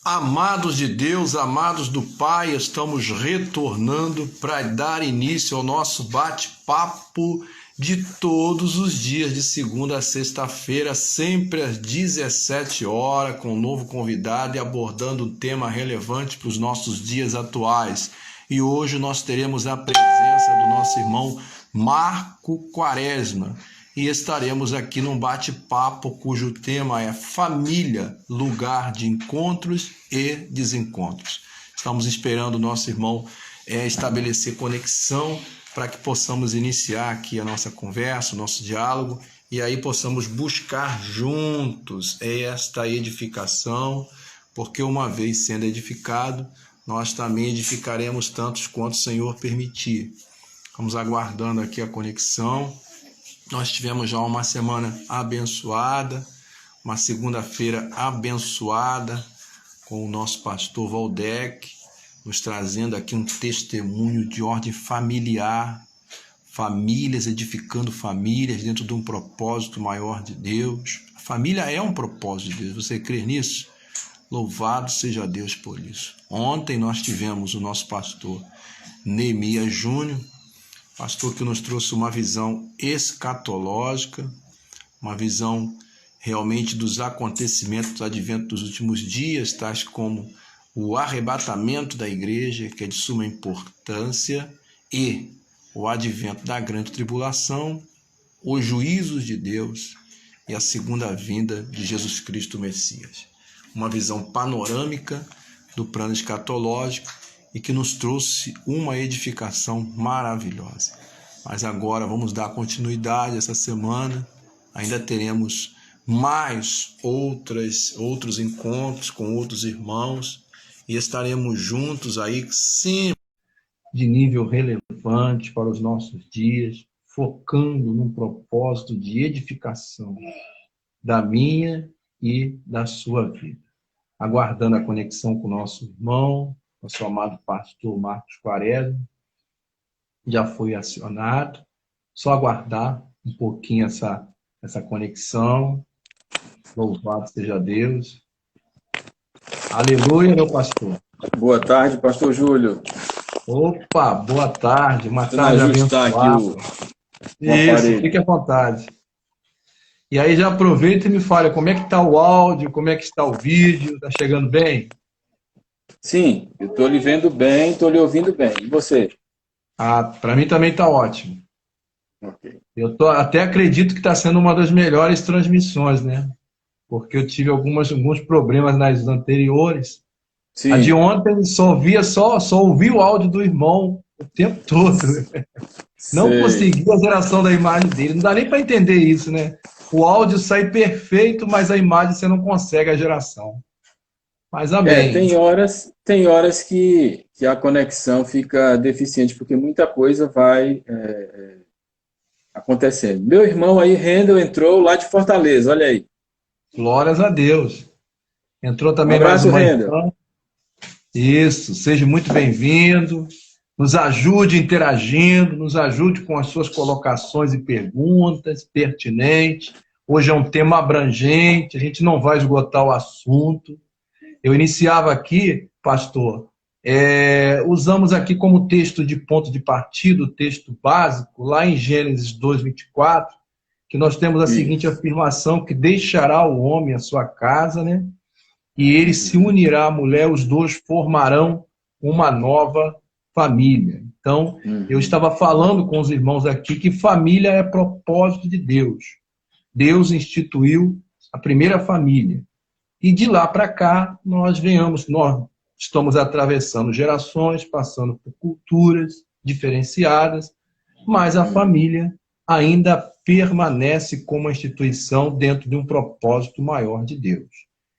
Amados de Deus, amados do Pai, estamos retornando para dar início ao nosso bate-papo de todos os dias, de segunda a sexta-feira, sempre às 17 horas, com um novo convidado e abordando um tema relevante para os nossos dias atuais. E hoje nós teremos a presença do nosso irmão Marco Quaresma. E estaremos aqui num bate-papo cujo tema é família, lugar de encontros e desencontros. Estamos esperando o nosso irmão estabelecer conexão para que possamos iniciar aqui a nossa conversa, o nosso diálogo, e aí possamos buscar juntos esta edificação, porque uma vez sendo edificado, nós também edificaremos tantos quanto o Senhor permitir. Vamos aguardando aqui a conexão. Nós tivemos já uma semana abençoada, uma segunda-feira abençoada, com o nosso pastor Valdec, nos trazendo aqui um testemunho de ordem familiar, famílias edificando famílias dentro de um propósito maior de Deus. A família é um propósito de Deus, você crê nisso? Louvado seja Deus por isso. Ontem nós tivemos o nosso pastor Neemias Júnior, pastor que nos trouxe uma visão escatológica, uma visão realmente dos acontecimentos do advento dos últimos dias, tais como o arrebatamento da igreja, que é de suma importância, e o advento da grande tribulação, os juízos de Deus e a segunda vinda de Jesus Cristo Messias. Uma visão panorâmica do plano escatológico, e que nos trouxe uma edificação maravilhosa. Mas agora vamos dar continuidade essa semana, ainda teremos mais outros encontros com outros irmãos, e estaremos juntos aí sempre de nível relevante para os nossos dias, focando num propósito de edificação da minha e da sua vida. Aguardando a conexão com o nosso irmão, nosso amado pastor Marcos Quaresma, já foi acionado. Só aguardar um pouquinho essa conexão. Louvado seja Deus. Aleluia, meu pastor. Boa tarde, pastor Júlio. Opa, boa tarde. Uma tarde abençoada. Isso, fique à vontade. E aí já aproveita e me fala como é que está o áudio, como é que está o vídeo, está chegando bem? Sim, eu estou lhe vendo bem, estou lhe ouvindo bem. E você? Para mim também está ótimo. Okay. Eu até acredito que está sendo uma das melhores transmissões, né? Porque eu tive alguns problemas nas anteriores. Sim. A de ontem só ouvi o áudio do irmão o tempo todo. Não consegui a geração da imagem dele. Não dá nem para entender isso, né? O áudio sai perfeito, mas a imagem você não consegue a geração. Mas amém. Tem horas que a conexão fica deficiente, porque muita coisa vai acontecendo. Meu irmão aí, Rendel, entrou lá de Fortaleza, olha aí. Glórias a Deus. Entrou também mais uma Rendel. Isso, seja muito bem-vindo. Nos ajude interagindo, nos ajude com as suas colocações e perguntas pertinentes. Hoje é um tema abrangente, a gente não vai esgotar o assunto. Eu iniciava aqui, pastor, usamos aqui como texto de ponto de partida, o texto básico, lá em Gênesis 2:24, que nós temos a seguinte afirmação, que deixará o homem a sua casa, né? E ele se unirá à mulher, os dois formarão uma nova família. Então, eu estava falando com os irmãos aqui que família é propósito de Deus. Deus instituiu a primeira família. E de lá para cá, nós estamos atravessando gerações, passando por culturas diferenciadas, mas a família ainda permanece como uma instituição dentro de um propósito maior de Deus.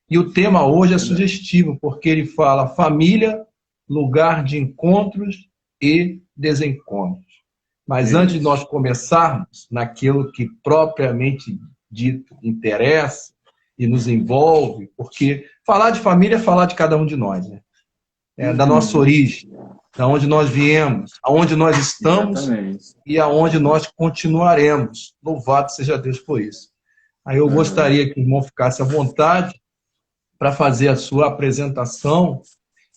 E o tema hoje é sugestivo, porque ele fala família, lugar de encontros e desencontros. Mas antes de nós começarmos naquilo que propriamente dito interessa, e nos envolve, porque falar de família é falar de cada um de nós, né? Da nossa origem, da onde nós viemos, aonde nós estamos. Exatamente. E aonde nós continuaremos. Louvado seja Deus por isso. Aí eu gostaria que o irmão ficasse à vontade para fazer a sua apresentação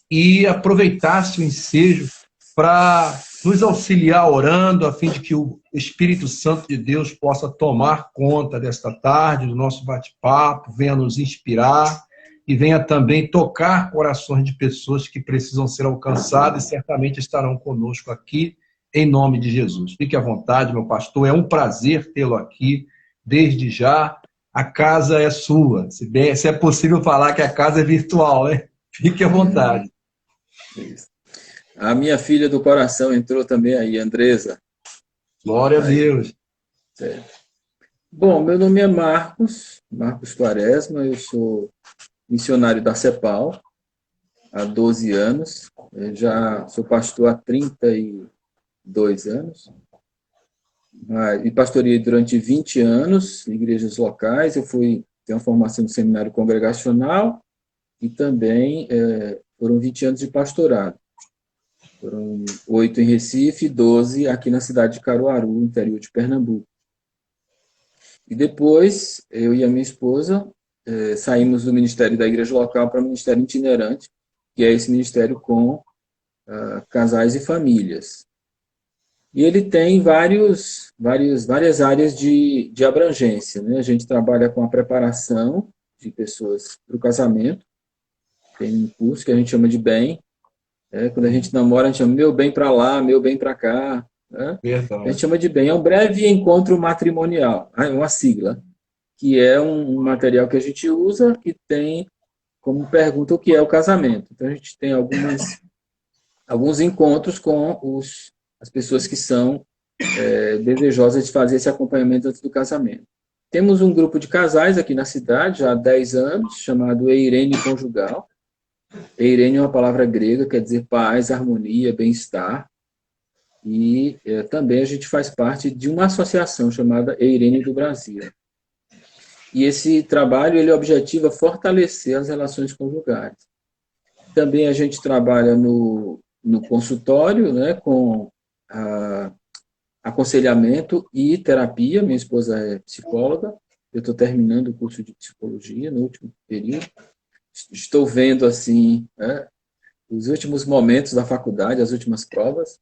e aproveitasse o ensejo para nos auxiliar orando, a fim de que o Espírito Santo de Deus possa tomar conta desta tarde, do nosso bate-papo, venha nos inspirar e venha também tocar corações de pessoas que precisam ser alcançadas e certamente estarão conosco aqui, em nome de Jesus. Fique à vontade, meu pastor, é um prazer tê-lo aqui, desde já. A casa é sua, se é possível falar que a casa é virtual, né? Fique à vontade. Isso. A minha filha do coração entrou também aí, Andresa. Glória a Deus. Certo. Bom, meu nome é Marcos Quaresma, eu sou missionário da CEPAL há 12 anos, eu já sou pastor há 32 anos, e pastoreei durante 20 anos em igrejas locais. Eu tenho uma formação no seminário congregacional e também foram 20 anos de pastorado. Foram 8 em Recife e 12 aqui na cidade de Caruaru, interior de Pernambuco. E depois, eu e a minha esposa saímos do ministério da igreja local para o ministério itinerante, que é esse ministério com casais e famílias. E ele tem várias áreas de abrangência, né? A gente trabalha com a preparação de pessoas para o casamento. Tem um curso que a gente chama de bem. Quando a gente namora, a gente chama meu bem para lá, meu bem para cá. Né? A gente chama de bem. É um breve encontro matrimonial, é uma sigla, que é um material que a gente usa que tem como pergunta o que é o casamento. Então, a gente tem alguns encontros com as pessoas que são desejosas de fazer esse acompanhamento antes do casamento. Temos um grupo de casais aqui na cidade, já há 10 anos, chamado Eirene Conjugal. Eirene é uma palavra grega, quer dizer paz, harmonia, bem-estar. E também a gente faz parte de uma associação chamada Eirene do Brasil. E esse trabalho, ele objetiva fortalecer as relações conjugais. Também a gente trabalha no consultório, né, com aconselhamento e terapia. Minha esposa é psicóloga, eu estou terminando o curso de psicologia no último período. Estou vendo, assim, os últimos momentos da faculdade, as últimas provas.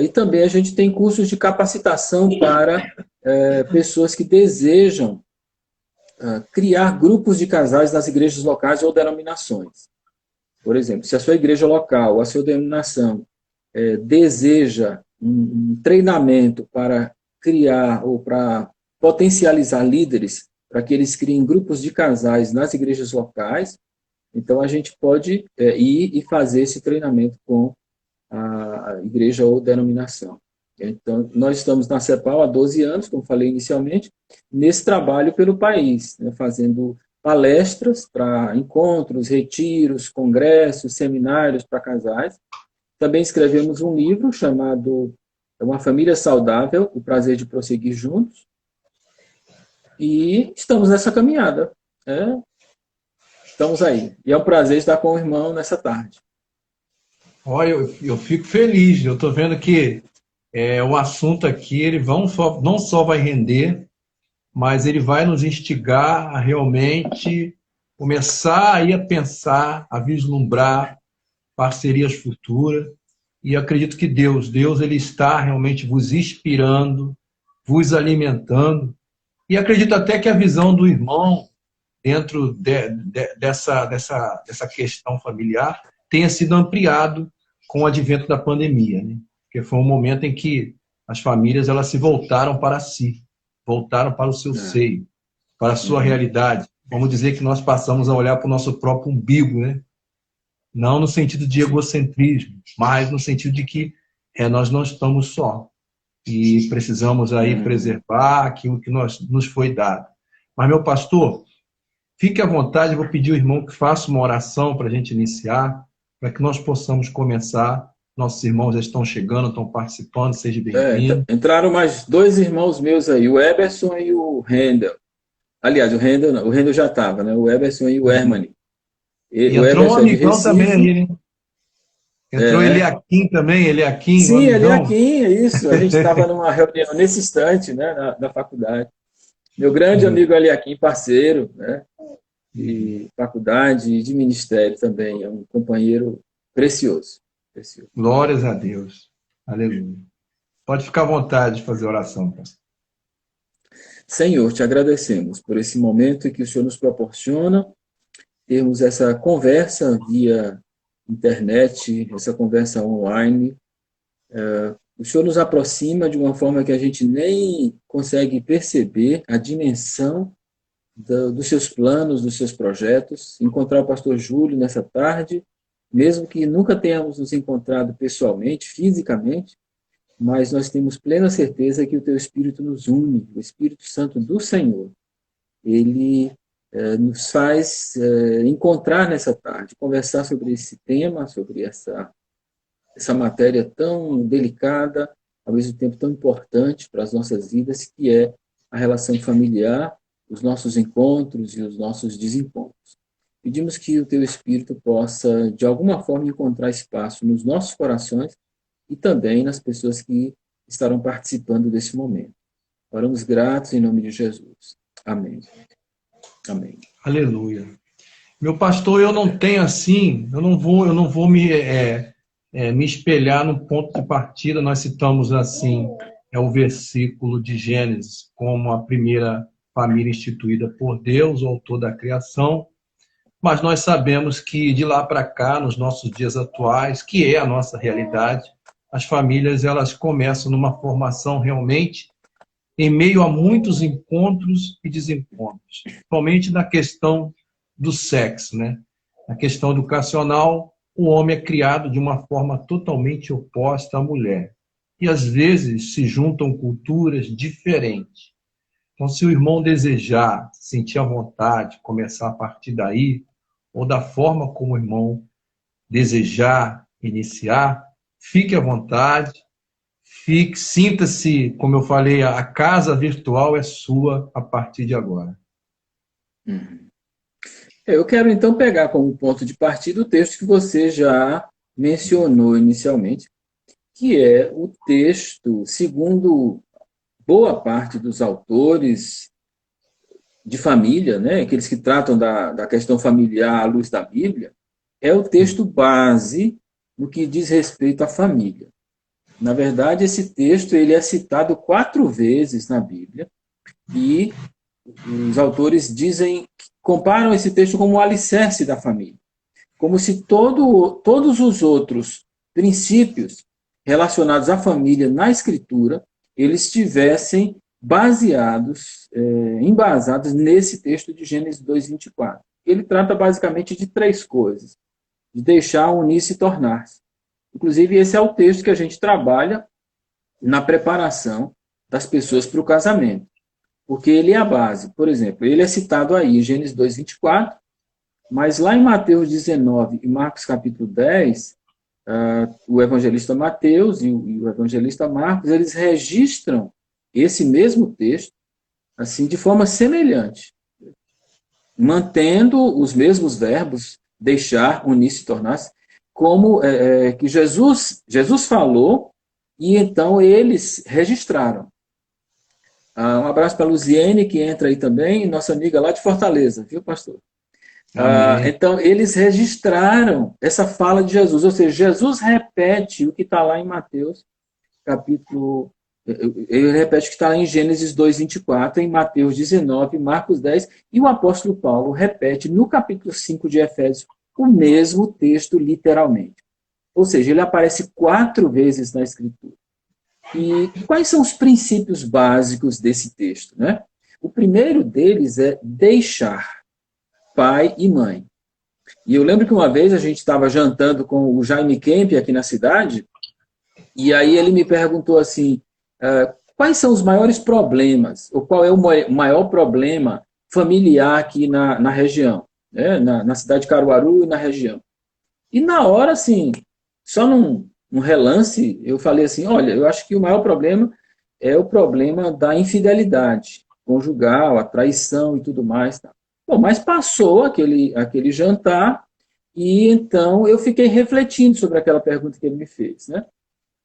E também a gente tem cursos de capacitação para pessoas que desejam criar grupos de casais nas igrejas locais ou denominações. Por exemplo, se a sua igreja local, a sua denominação, deseja um treinamento para criar ou para potencializar líderes, para que eles criem grupos de casais nas igrejas locais, então a gente pode ir e fazer esse treinamento com a igreja ou denominação. Então, nós estamos na CEPAL há 12 anos, como falei inicialmente, nesse trabalho pelo país, né, fazendo palestras para encontros, retiros, congressos, seminários para casais. Também escrevemos um livro chamado Uma Família Saudável, O Prazer de Prosseguir Juntos. E estamos nessa caminhada. Estamos aí. E é um prazer estar com o irmão nessa tarde. Olha, eu fico feliz. Eu estou vendo que o assunto aqui ele não só vai render, mas ele vai nos instigar a realmente começar aí a pensar, a vislumbrar parcerias futuras. E acredito que Deus ele está realmente vos inspirando, vos alimentando. E acredito até que a visão do irmão dentro dessa questão familiar tenha sido ampliado com o advento da pandemia, né? Porque foi um momento em que as famílias elas se voltaram para si, voltaram para o seu seio, para a sua realidade. Vamos dizer que nós passamos a olhar para o nosso próprio umbigo, né? Não no sentido de egocentrismo, mas no sentido de que nós não estamos só. E precisamos aí preservar aquilo que nos foi dado. Mas, meu pastor, fique à vontade, eu vou pedir ao irmão que faça uma oração para a gente iniciar, para que nós possamos começar. Nossos irmãos já estão chegando, estão participando, seja bem-vindo. Entraram mais 2 irmãos meus aí, o Eberson e o Rendel. Aliás, o Rendel já estava, né? O Eberson e o Hermani. E entrou um amigão também aí, né? Entrou Eliakim também, Eliakim. Sim, Eliakim, é isso. A gente estava numa reunião nesse instante, né, na faculdade. Meu grande amigo Eliakim, parceiro, né? de faculdade e de ministério também. É um companheiro precioso. Precioso. Glórias a Deus. Aleluia. Pode ficar à vontade de fazer oração, pastor. Senhor, te agradecemos por esse momento que o Senhor nos proporciona, termos essa conversa via internet, essa conversa online. O Senhor nos aproxima de uma forma que a gente nem consegue perceber a dimensão dos seus planos, dos seus projetos. Encontrar o pastor Júlio nessa tarde, mesmo que nunca tenhamos nos encontrado pessoalmente, fisicamente, mas nós temos plena certeza que o teu Espírito nos une, o Espírito Santo do Senhor. Ele nos faz encontrar nessa tarde, conversar sobre esse tema, sobre essa matéria tão delicada, ao mesmo tempo tão importante para as nossas vidas, que é a relação familiar, os nossos encontros e os nossos desencontros. Pedimos que o teu Espírito possa, de alguma forma, encontrar espaço nos nossos corações e também nas pessoas que estarão participando desse momento. Oramos gratos em nome de Jesus. Amém. Amém. Aleluia. Meu pastor, eu não tenho assim, eu não vou me espelhar no ponto de partida. Nós citamos assim, o versículo de Gênesis, como a primeira família instituída por Deus, o autor da criação. Mas nós sabemos que de lá para cá, nos nossos dias atuais, que é a nossa realidade, as famílias elas começam numa formação realmente em meio a muitos encontros e desencontros, principalmente na questão do sexo, né? Na questão educacional, o homem é criado de uma forma totalmente oposta à mulher. E às vezes se juntam culturas diferentes. Então, se o irmão desejar, sentir a vontade, começar a partir daí, ou da forma como o irmão desejar iniciar, fique à vontade, sinta-se, como eu falei, a casa virtual é sua a partir de agora. Eu quero então pegar como ponto de partida o texto que você já mencionou inicialmente, que é o texto, segundo boa parte dos autores de família, né, aqueles que tratam da questão familiar à luz da Bíblia, é o texto base no que diz respeito à família. Na verdade, esse texto ele é citado 4 vezes na Bíblia e os autores comparam esse texto como o alicerce da família, como se todos os outros princípios relacionados à família na Escritura, eles estivessem embasados nesse texto de Gênesis 2:24. Ele trata basicamente de 3 coisas: de deixar, unir-se e tornar-se. Inclusive, esse é o texto que a gente trabalha na preparação das pessoas para o casamento, porque ele é a base. Por exemplo, ele é citado aí em Gênesis 2:24, mas lá em Mateus 19 e Marcos capítulo 10, o evangelista Mateus e o evangelista Marcos, eles registram esse mesmo texto assim de forma semelhante, mantendo os mesmos verbos, deixar, unir-se e tornar-se, como que Jesus falou, e então eles registraram. Um abraço para a Luziene, que entra aí também, nossa amiga lá de Fortaleza, viu, pastor? Então, eles registraram essa fala de Jesus, ou seja, Jesus repete o que está lá em Mateus, capítulo. Ele repete o que está lá em Gênesis 2:24, em Mateus 19, Marcos 10, e o apóstolo Paulo repete no capítulo 5 de Efésios o mesmo texto literalmente. Ou seja, ele aparece 4 vezes na Escritura. E quais são os princípios básicos desse texto, né? O primeiro deles é deixar pai e mãe. E eu lembro que uma vez a gente estava jantando com o Jaime Kemp aqui na cidade, e aí ele me perguntou assim, quais são os maiores problemas, ou qual é o maior problema familiar aqui na região, né? Na cidade de Caruaru e na região. E na hora, assim, só num relance, eu falei assim, olha, eu acho que o maior problema é o problema da infidelidade conjugal, a traição e tudo mais. Tá? Bom, mas passou aquele jantar e então eu fiquei refletindo sobre aquela pergunta que ele me fez, né?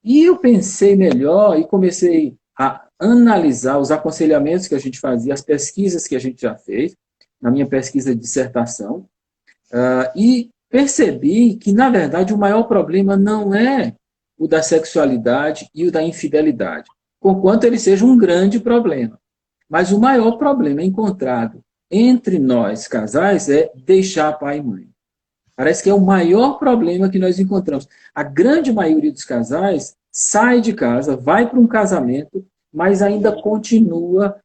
E eu pensei melhor e comecei a analisar os aconselhamentos que a gente fazia, as pesquisas que a gente já fez, na minha pesquisa de dissertação, e percebi que, na verdade, o maior problema não é o da sexualidade e o da infidelidade, conquanto ele seja um grande problema. Mas o maior problema encontrado entre nós, casais, é deixar pai e mãe. Parece que é o maior problema que nós encontramos. A grande maioria dos casais sai de casa, vai para um casamento, mas ainda continua,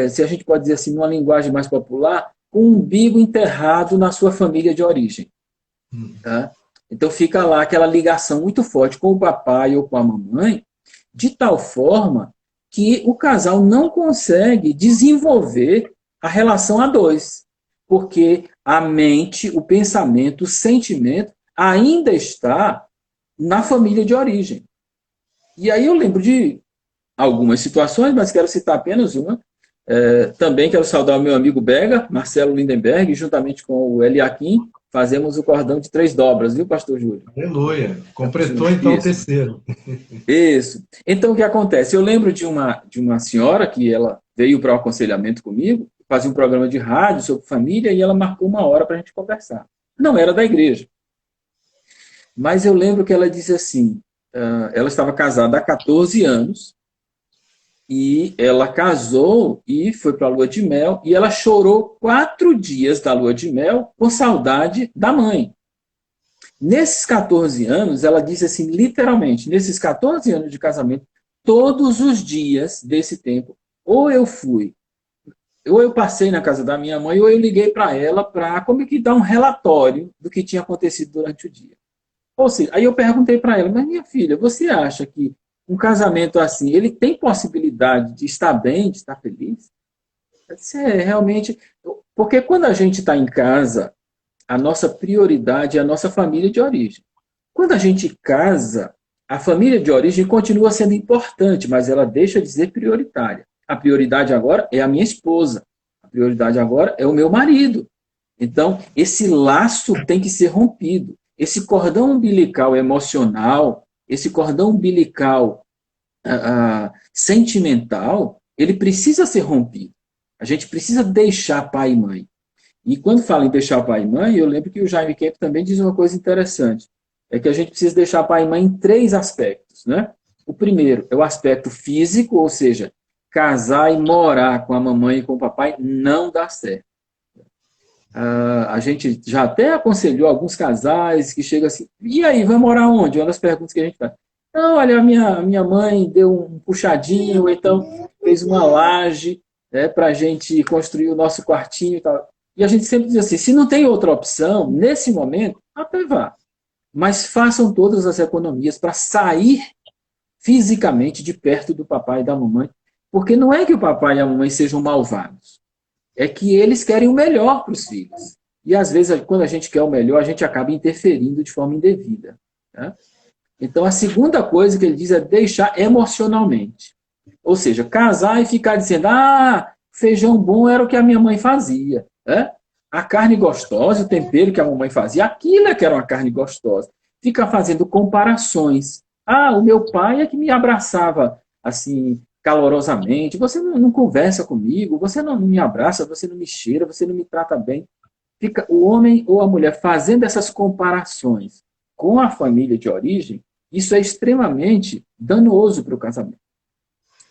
se a gente pode dizer assim, numa linguagem mais popular, com o umbigo enterrado na sua família de origem. Tá? Então fica lá aquela ligação muito forte com o papai ou com a mamãe, de tal forma que o casal não consegue desenvolver a relação a dois, porque a mente, o pensamento, o sentimento ainda está na família de origem. E aí eu lembro de algumas situações, mas quero citar apenas uma. Também quero saudar o meu amigo Bega, Marcelo Lindenberg, juntamente com o Eliakim, fazemos o cordão de 3 dobras, viu, pastor Júlio? Aleluia. Completou então o terceiro. Isso. Então, o que acontece? Eu lembro de uma senhora que ela veio para o aconselhamento comigo, fazia um programa de rádio sobre família e ela marcou uma hora para a gente conversar. Não era da igreja. Mas eu lembro que ela disse assim, ela estava casada há 14 anos e ela casou e foi para a lua de mel e ela chorou 4 dias da lua de mel por saudade da mãe. Nesses 14 anos, ela disse assim, literalmente, nesses 14 anos de casamento, todos os dias desse tempo, ou eu passei na casa da minha mãe, ou eu liguei para ela para como que dar um relatório do que tinha acontecido durante o dia. Ou seja, aí eu perguntei para ela, mas minha filha, você acha que um casamento assim, ele tem possibilidade de estar bem, de estar feliz? Eu disse, realmente, porque quando a gente está em casa, a nossa prioridade é a nossa família de origem. Quando a gente casa, a família de origem continua sendo importante, mas ela deixa de ser prioritária. A prioridade agora é a minha esposa. A prioridade agora é o meu marido. Então, esse laço tem que ser rompido. Esse cordão umbilical emocional, esse cordão umbilical sentimental, ele precisa ser rompido. A gente precisa deixar pai e mãe. E quando fala em deixar pai e mãe, eu lembro que o Jaime Kemp também diz uma coisa interessante. É que a gente precisa deixar pai e mãe em 3 aspectos, né? O primeiro é o aspecto físico, ou seja, casar e morar com a mamãe e com o papai não dá certo. A gente já até aconselhou alguns casais que chegam assim, e aí, vai morar onde? Uma das perguntas que a gente faz. Não, olha, a minha mãe deu um puxadinho, ou então fez uma laje, né, para a gente construir o nosso quartinho e tal. E a gente sempre diz assim, se não tem outra opção, nesse momento, até vá. Mas façam todas as economias para sair fisicamente de perto do papai e da mamãe, porque não é que o papai e a mamãe sejam malvados, é que eles querem o melhor para os filhos. E às vezes, quando a gente quer o melhor, a gente acaba interferindo de forma indevida. Né? Então, a segunda coisa que ele diz é deixar emocionalmente. Ou seja, casar e ficar dizendo, feijão bom era o que a minha mãe fazia. Né? A carne gostosa, o tempero que a mamãe fazia, aquilo é que era uma carne gostosa. Fica fazendo comparações. O meu pai é que me abraçava assim, calorosamente. Você não conversa comigo, você não me abraça, você não me cheira, você não me trata bem. Fica o homem ou a mulher fazendo essas comparações com a família de origem, isso é extremamente danoso para o casamento.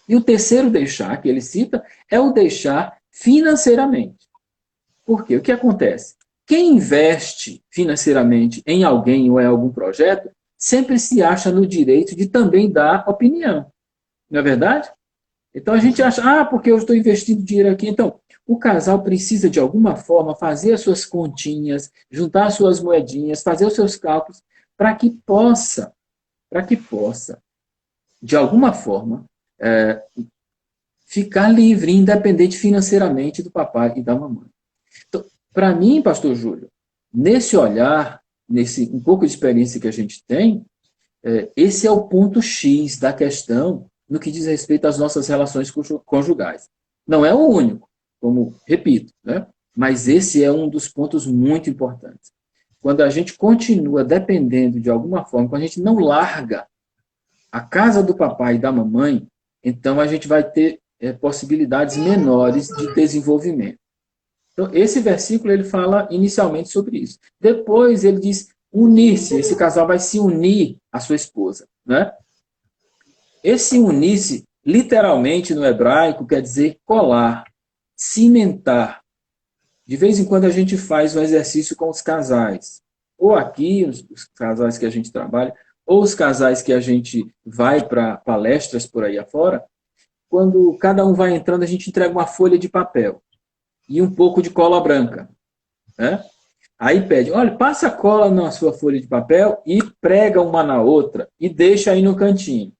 E o terceiro deixar, que ele cita, é o deixar financeiramente. Por quê? O que acontece? Quem investe financeiramente em alguém ou em algum projeto, sempre se acha no direito de também dar opinião. Não é verdade? Então a gente acha, porque eu estou investindo dinheiro aqui. Então, o casal precisa, de alguma forma, fazer as suas continhas, juntar as suas moedinhas, fazer os seus cálculos, para que possa, de alguma forma, ficar livre, independente financeiramente do papai e da mamãe. Então, para mim, pastor Júlio, nesse olhar, nesse um pouco de experiência que a gente tem, esse é o ponto X da questão no que diz respeito às nossas relações conjugais. Não é o único, como repito, né? Mas esse é um dos pontos muito importantes. Quando a gente continua dependendo de alguma forma, quando a gente não larga a casa do papai e da mamãe, então a gente vai ter possibilidades menores de desenvolvimento. Então, esse versículo ele fala inicialmente sobre isso. Depois ele diz unir-se, esse casal vai se unir à sua esposa, né? Esse unir-se, literalmente no hebraico, quer dizer colar, cimentar. De vez em quando a gente faz um exercício com os casais. Ou aqui, os casais que a gente trabalha, ou os casais que a gente vai para palestras por aí afora. Quando cada um vai entrando, a gente entrega uma folha de papel e um pouco de cola branca, né? Aí pede, olha, passa a cola na sua folha de papel e prega uma na outra e deixa aí no cantinho.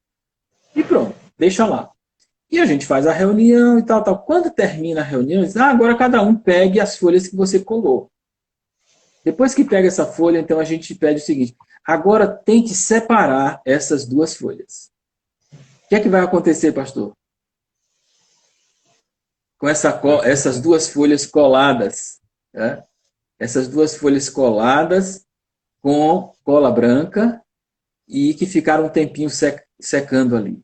E pronto, deixa lá. E a gente faz a reunião e tal, tal. Quando termina a reunião, diz, agora cada um pegue as folhas que você colou. Depois que pega essa folha, então a gente pede o seguinte, agora tente separar essas duas folhas. O que é que vai acontecer, pastor? Com essas duas folhas coladas, né? Essas duas folhas coladas com cola branca e que ficaram um tempinho secando ali.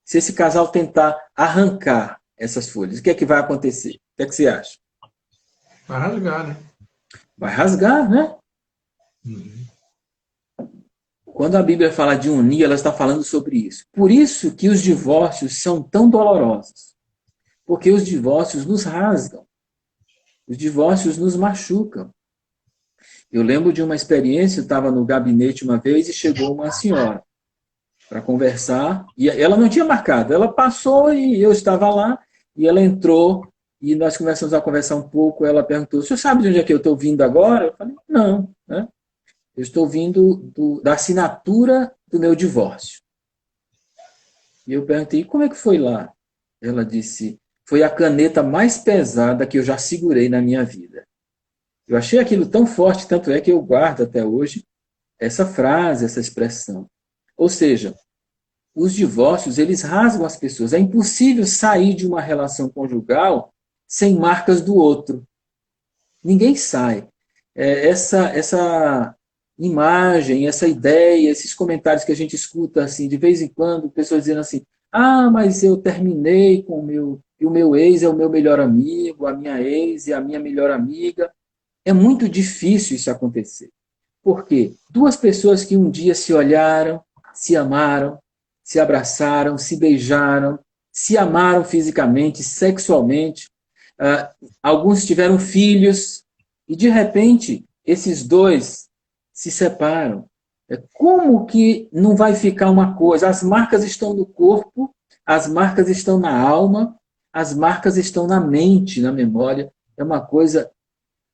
Se esse casal tentar arrancar essas folhas, o que é que vai acontecer? O que é que você acha? Vai rasgar, né? Vai rasgar, né? Quando a Bíblia fala de unir, ela está falando sobre isso. Por isso que os divórcios são tão dolorosos. Porque os divórcios nos rasgam. Os divórcios nos machucam. Eu lembro de uma experiência, eu estava no gabinete uma vez e chegou uma senhora para conversar, e ela não tinha marcado, ela passou e eu estava lá, e ela entrou, e nós começamos a conversar um pouco, ela perguntou, o senhor sabe de onde é que eu estou vindo agora? Eu falei, não, né? Eu estou vindo da assinatura do meu divórcio. E eu perguntei, como é que foi lá? Ela disse, foi a caneta mais pesada que eu já segurei na minha vida. Eu achei aquilo tão forte, tanto é que eu guardo até hoje essa frase, essa expressão. Ou seja, os divórcios, eles rasgam as pessoas. É impossível sair de uma relação conjugal sem marcas do outro. Ninguém sai. Essa imagem, essa ideia, esses comentários que a gente escuta assim, de vez em quando, pessoas dizendo assim, mas eu terminei com e o meu ex é o meu melhor amigo, a minha ex é a minha melhor amiga. É muito difícil isso acontecer. Por quê? Duas pessoas que um dia se olharam, se amaram, se abraçaram, se beijaram, se amaram fisicamente, sexualmente. Alguns tiveram filhos e, de repente, esses dois se separam. Como que não vai ficar uma coisa? As marcas estão no corpo, as marcas estão na alma, as marcas estão na mente, na memória. É uma coisa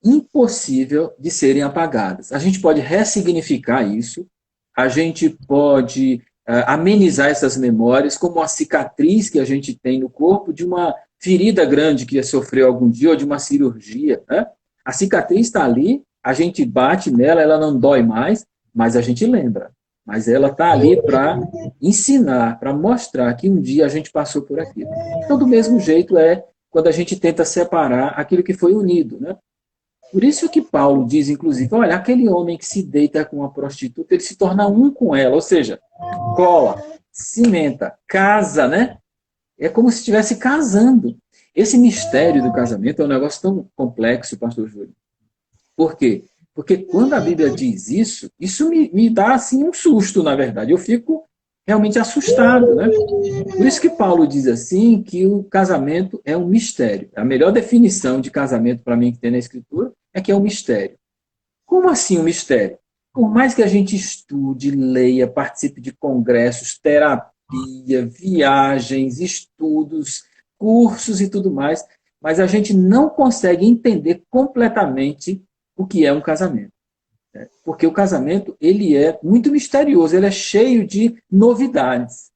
impossível de serem apagadas. A gente pode ressignificar isso, a gente pode amenizar essas memórias, como uma cicatriz que a gente tem no corpo de uma ferida grande que sofreu algum dia, ou de uma cirurgia. Né? A cicatriz está ali, a gente bate nela, ela não dói mais, mas a gente lembra. Mas ela está ali para ensinar, para mostrar que um dia a gente passou por aquilo. Então, do mesmo jeito quando a gente tenta separar aquilo que foi unido, né? Por isso que Paulo diz, inclusive, olha, aquele homem que se deita com uma prostituta, ele se torna um com ela, ou seja, cola, cimenta, casa, né? É como se estivesse casando. Esse mistério do casamento é um negócio tão complexo, pastor Júlio. Por quê? Porque quando a Bíblia diz isso me dá assim um susto, na verdade. Eu fico realmente assustado, né? Por isso que Paulo diz assim que o casamento é um mistério. A melhor definição de casamento para mim que tem na Escritura é que é um mistério. Como assim um mistério? Por mais que a gente estude, leia, participe de congressos, terapia, viagens, estudos, cursos e tudo mais, mas a gente não consegue entender completamente o que é um casamento. Porque o casamento ele é muito misterioso, ele é cheio de novidades.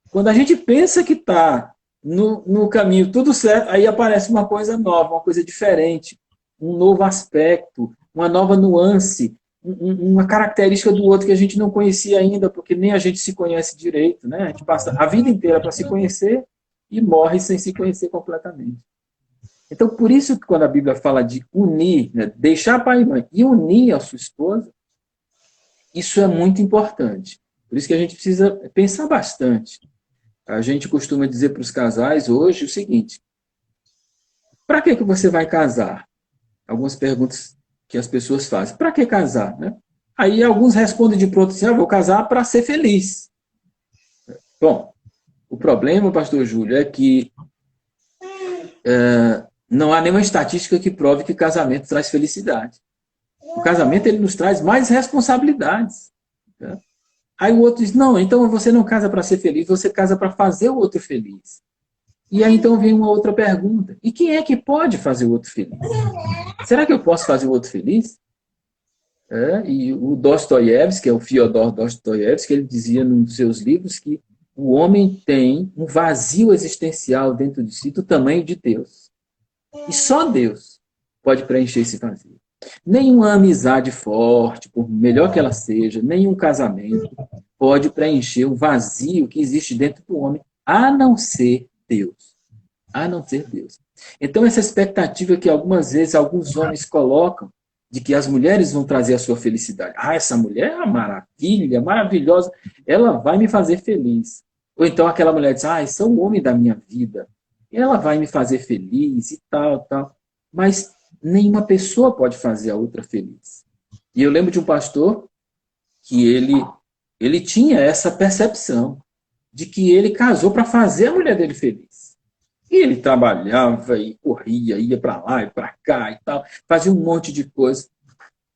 Quando a gente pensa que está no caminho tudo certo, aí aparece uma coisa nova, uma coisa diferente, um novo aspecto, uma nova nuance, uma característica do outro que a gente não conhecia ainda, porque nem a gente se conhece direito, né? A gente passa a vida inteira para se conhecer e morre sem se conhecer completamente. Então, por isso que quando a Bíblia fala de unir, né, deixar pai e mãe e unir a sua esposa, isso é muito importante. Por isso que a gente precisa pensar bastante. A gente costuma dizer para os casais hoje o seguinte: para que você vai casar? algumas perguntas que as pessoas fazem. Para que casar? Né? Aí alguns respondem de pronto assim, vou casar para ser feliz. Bom, o problema, pastor Júlio, é que não há nenhuma estatística que prove que casamento traz felicidade. O casamento ele nos traz mais responsabilidades. Né? Aí o outro diz, não, então você não casa para ser feliz, você casa para fazer o outro feliz. E aí então vem uma outra pergunta. E quem é que pode fazer o outro feliz? Será que eu posso fazer o outro feliz? E o Dostoiévski, que é o Fyodor Dostoiévski, ele dizia num dos seus livros que o homem tem um vazio existencial dentro de si do tamanho de Deus. E só Deus pode preencher esse vazio. Nenhuma amizade forte, por melhor que ela seja, nenhum casamento pode preencher o vazio que existe dentro do homem, a não ser Deus. A não ser Deus. Então, essa expectativa que algumas vezes alguns homens colocam de que as mulheres vão trazer a sua felicidade. Essa mulher é uma maravilha, maravilhosa, ela vai me fazer feliz. Ou então aquela mulher diz, esse é o homem da minha vida, ela vai me fazer feliz e tal, tal. Mas nenhuma pessoa pode fazer a outra feliz. E eu lembro de um pastor que ele tinha essa percepção de que ele casou para fazer a mulher dele feliz. E ele trabalhava e corria, ia para lá e para cá e tal, fazia um monte de coisa.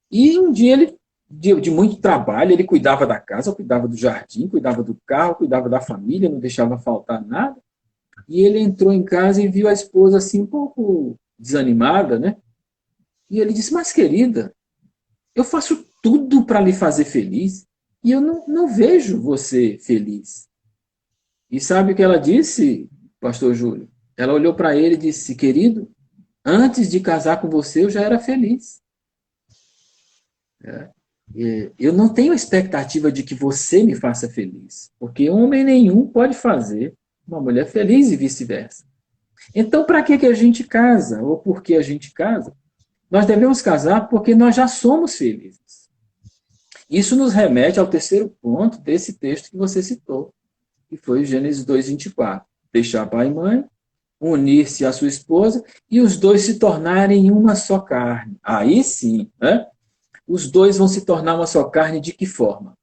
E um dia ele, de muito trabalho, ele cuidava da casa, cuidava do jardim, cuidava do carro, cuidava da família, não deixava faltar nada. E ele entrou em casa e viu a esposa assim um pouco desanimada, né? E ele disse, mas querida, eu faço tudo para lhe fazer feliz e eu não vejo você feliz. E sabe o que ela disse, pastor Júlio? Ela olhou para ele e disse, querido, antes de casar com você eu já era feliz. Eu não tenho expectativa de que você me faça feliz, porque homem nenhum pode fazer uma mulher feliz e vice-versa. Então, para que a gente casa? Ou por que a gente casa? Nós devemos casar porque nós já somos felizes. Isso nos remete ao terceiro ponto desse texto que você citou, que foi Gênesis 2:24. Deixar pai e mãe, unir-se à sua esposa e os dois se tornarem uma só carne. Aí sim, né? Os dois vão se tornar uma só carne de que forma?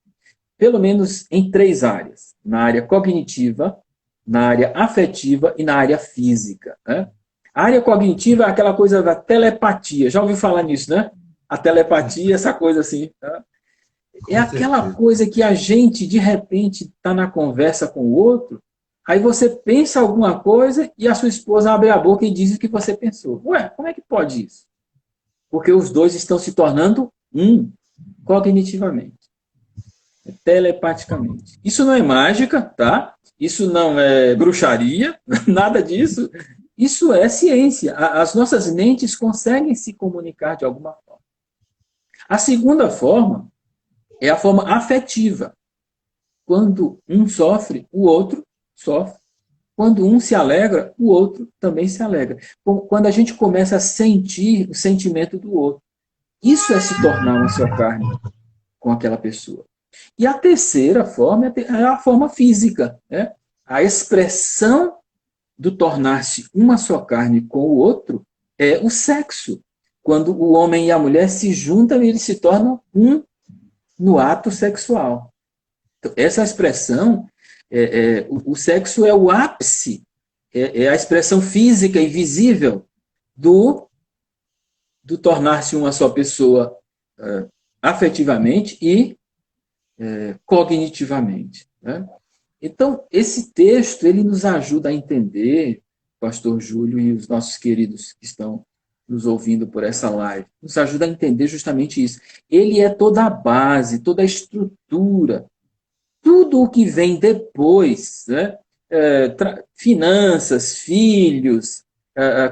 Pelo menos em 3 áreas. Na área cognitiva, na área afetiva e na área física. Né? A área cognitiva é aquela coisa da telepatia. Já ouviu falar nisso, né? A telepatia, essa coisa assim. Tá? É aquela coisa que a gente, de repente, está na conversa com o outro, aí você pensa alguma coisa e a sua esposa abre a boca e diz o que você pensou. Ué, como é que pode isso? Porque os dois estão se tornando um, cognitivamente, telepaticamente. Isso não é mágica, tá? Isso não é bruxaria, nada disso. Isso é ciência. As nossas mentes conseguem se comunicar de alguma forma. A segunda forma é a forma afetiva. Quando um sofre, o outro sofre. Quando um se alegra, o outro também se alegra. Quando a gente começa a sentir o sentimento do outro. Isso é se tornar uma só carne com aquela pessoa. E a terceira forma é a forma física. Né? A expressão do tornar-se uma só carne com o outro é o sexo. Quando o homem e a mulher se juntam e eles se tornam um no ato sexual. Então, essa expressão, o sexo é o ápice, é a expressão física e visível do tornar-se uma só pessoa afetivamente e cognitivamente. Né? Então, esse texto ele nos ajuda a entender, pastor Júlio e os nossos queridos que estão nos ouvindo por essa live, nos ajuda a entender justamente isso. Ele é toda a base, toda a estrutura, tudo o que vem depois, né? Finanças, filhos,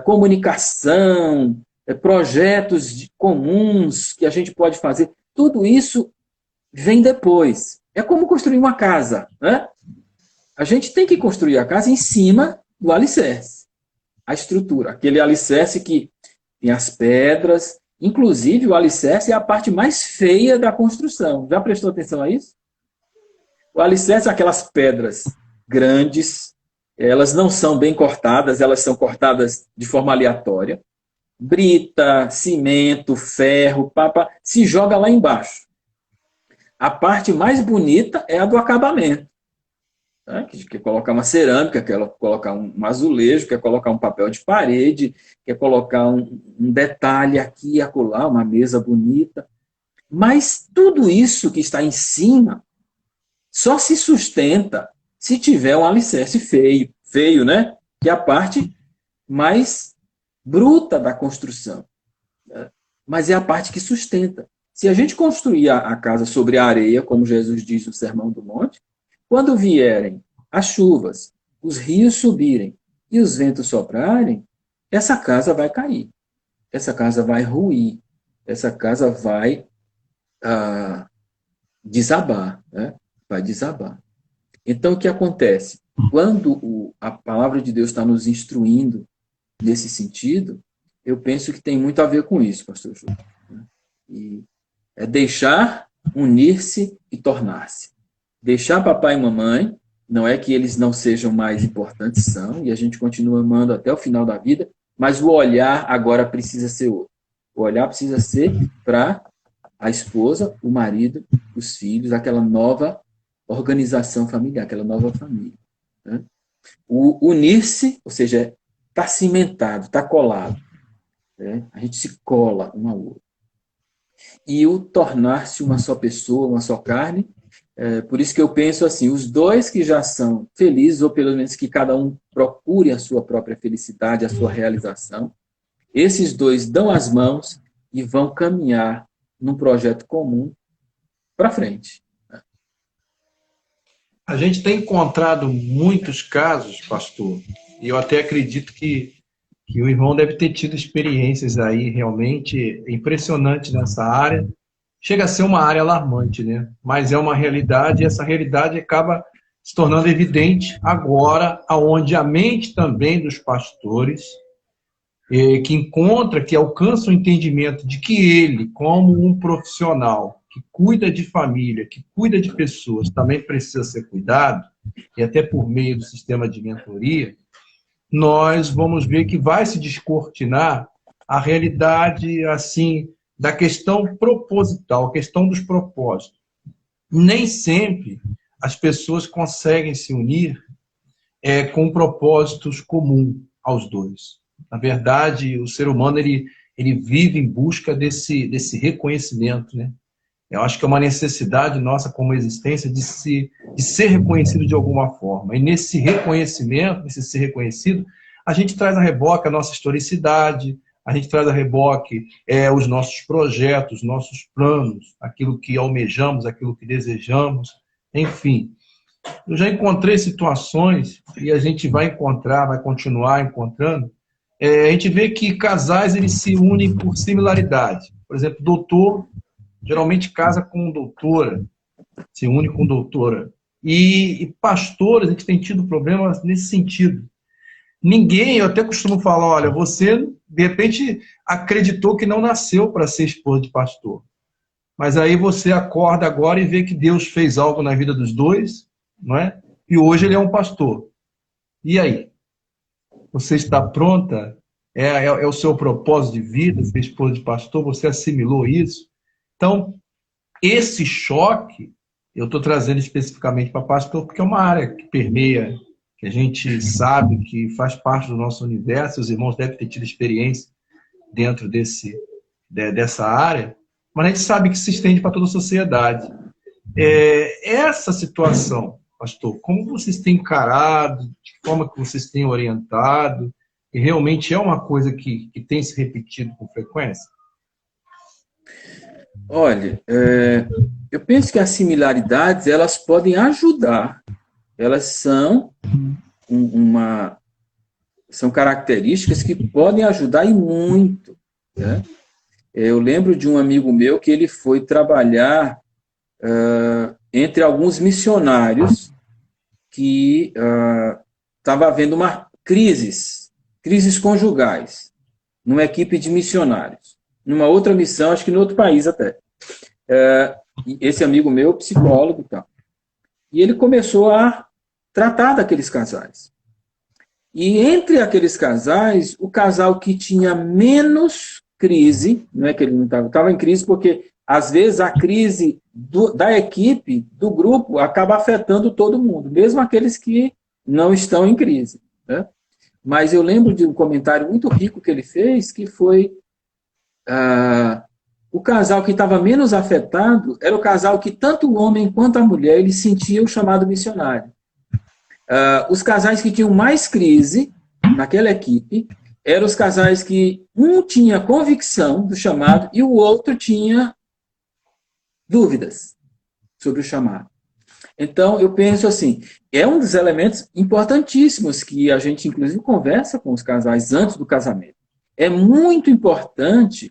comunicação, projetos comuns que a gente pode fazer, tudo isso vem depois. É como construir uma casa, né? A gente tem que construir a casa em cima do alicerce. A estrutura, aquele alicerce que tem as pedras, inclusive o alicerce é a parte mais feia da construção. Já prestou atenção a isso? O alicerce é aquelas pedras grandes, elas não são bem cortadas, elas são cortadas de forma aleatória. brita, cimento, ferro, papa, se joga lá embaixo. A parte mais bonita é a do acabamento. Né? Que quer colocar uma cerâmica, quer colocar um azulejo, quer colocar um papel de parede, quer colocar um detalhe aqui e acolá, uma mesa bonita. Mas tudo isso que está em cima só se sustenta se tiver um alicerce feio. Feio, né? Que é a parte mais bruta da construção. Mas é a parte que sustenta. Se a gente construir a casa sobre a areia, como Jesus diz no Sermão do Monte, quando vierem as chuvas, os rios subirem e os ventos soprarem, essa casa vai cair. Essa casa vai ruir. Essa casa vai desabar. Né? Vai desabar. Então, o que acontece? Quando a palavra de Deus está nos instruindo nesse sentido, eu penso que tem muito a ver com isso, pastor Júlio. E é deixar, unir-se e tornar-se. Deixar papai e mamãe, não é que eles não sejam mais importantes, são, e a gente continua amando até o final da vida, mas o olhar agora precisa ser outro. O olhar precisa ser para a esposa, o marido, os filhos, aquela nova organização familiar, aquela nova família. Né? O unir-se, ou seja, está cimentado, está colado. Né? A gente se cola um ao outro. E o tornar-se uma só pessoa, uma só carne, por isso que eu penso assim, os dois que já são felizes, ou pelo menos que cada um procure a sua própria felicidade, a sua realização, esses dois dão as mãos e vão caminhar num projeto comum para frente. A gente tem encontrado muitos casos, pastor, e eu até acredito que o irmão deve ter tido experiências aí realmente impressionantes nessa área. Chega a ser uma área alarmante, né? Mas é uma realidade, e essa realidade acaba se tornando evidente agora, aonde a mente também dos pastores, que alcança o entendimento de que ele, como um profissional que cuida de família, que cuida de pessoas, também precisa ser cuidado, e até por meio do sistema de mentoria, nós vamos ver que vai se descortinar a realidade assim da questão proposital, a questão dos propósitos. Nem sempre as pessoas conseguem se unir com propósitos comuns aos dois. Na verdade, o ser humano ele vive em busca desse reconhecimento, né? Eu acho que é uma necessidade nossa como existência de ser reconhecido de alguma forma. E nesse reconhecimento, nesse ser reconhecido, a gente traz a reboque a nossa historicidade, a gente traz a reboque os nossos projetos, nossos planos, aquilo que almejamos, aquilo que desejamos, enfim. Eu já encontrei situações, e a gente vai encontrar, vai continuar encontrando, a gente vê que casais eles se unem por similaridade. Por exemplo, doutor geralmente casa com doutora, se une com doutora. E pastores, a gente tem tido problemas nesse sentido. Eu até costumo falar, olha, você, de repente, acreditou que não nasceu para ser esposa de pastor. Mas aí você acorda agora e vê que Deus fez algo na vida dos dois, não é? E hoje ele é um pastor. E aí? Você está pronta? É o seu propósito de vida, ser esposa de pastor? Você assimilou isso? Então, esse choque, eu estou trazendo especificamente para pastor, porque é uma área que permeia, que a gente sabe que faz parte do nosso universo, os irmãos devem ter tido experiência dentro dessa área, mas a gente sabe que se estende para toda a sociedade. Essa situação, pastor, como vocês têm encarado, de que forma que vocês têm orientado, e realmente é uma coisa que tem se repetido com frequência? Olha, eu penso que as similaridades elas podem ajudar. Elas são são características que podem ajudar e muito. Né? Eu lembro de um amigo meu que ele foi trabalhar entre alguns missionários que estava havendo uma crises conjugais, numa equipe de missionários, numa outra missão, acho que em outro país até. Esse amigo meu, psicólogo e tal. E ele começou a tratar daqueles casais. E entre aqueles casais, o casal que tinha menos crise, não é que ele não estava em crise, porque às vezes a crise da equipe, do grupo, acaba afetando todo mundo, mesmo aqueles que não estão em crise, né? Mas eu lembro de um comentário muito rico que ele fez, que foi o casal que estava menos afetado era o casal que tanto o homem quanto a mulher ele sentia o chamado missionário. Os casais que tinham mais crise naquela equipe eram os casais que um tinha convicção do chamado e o outro tinha dúvidas sobre o chamado. Então, eu penso assim, é um dos elementos importantíssimos que a gente, inclusive, conversa com os casais antes do casamento. É muito importante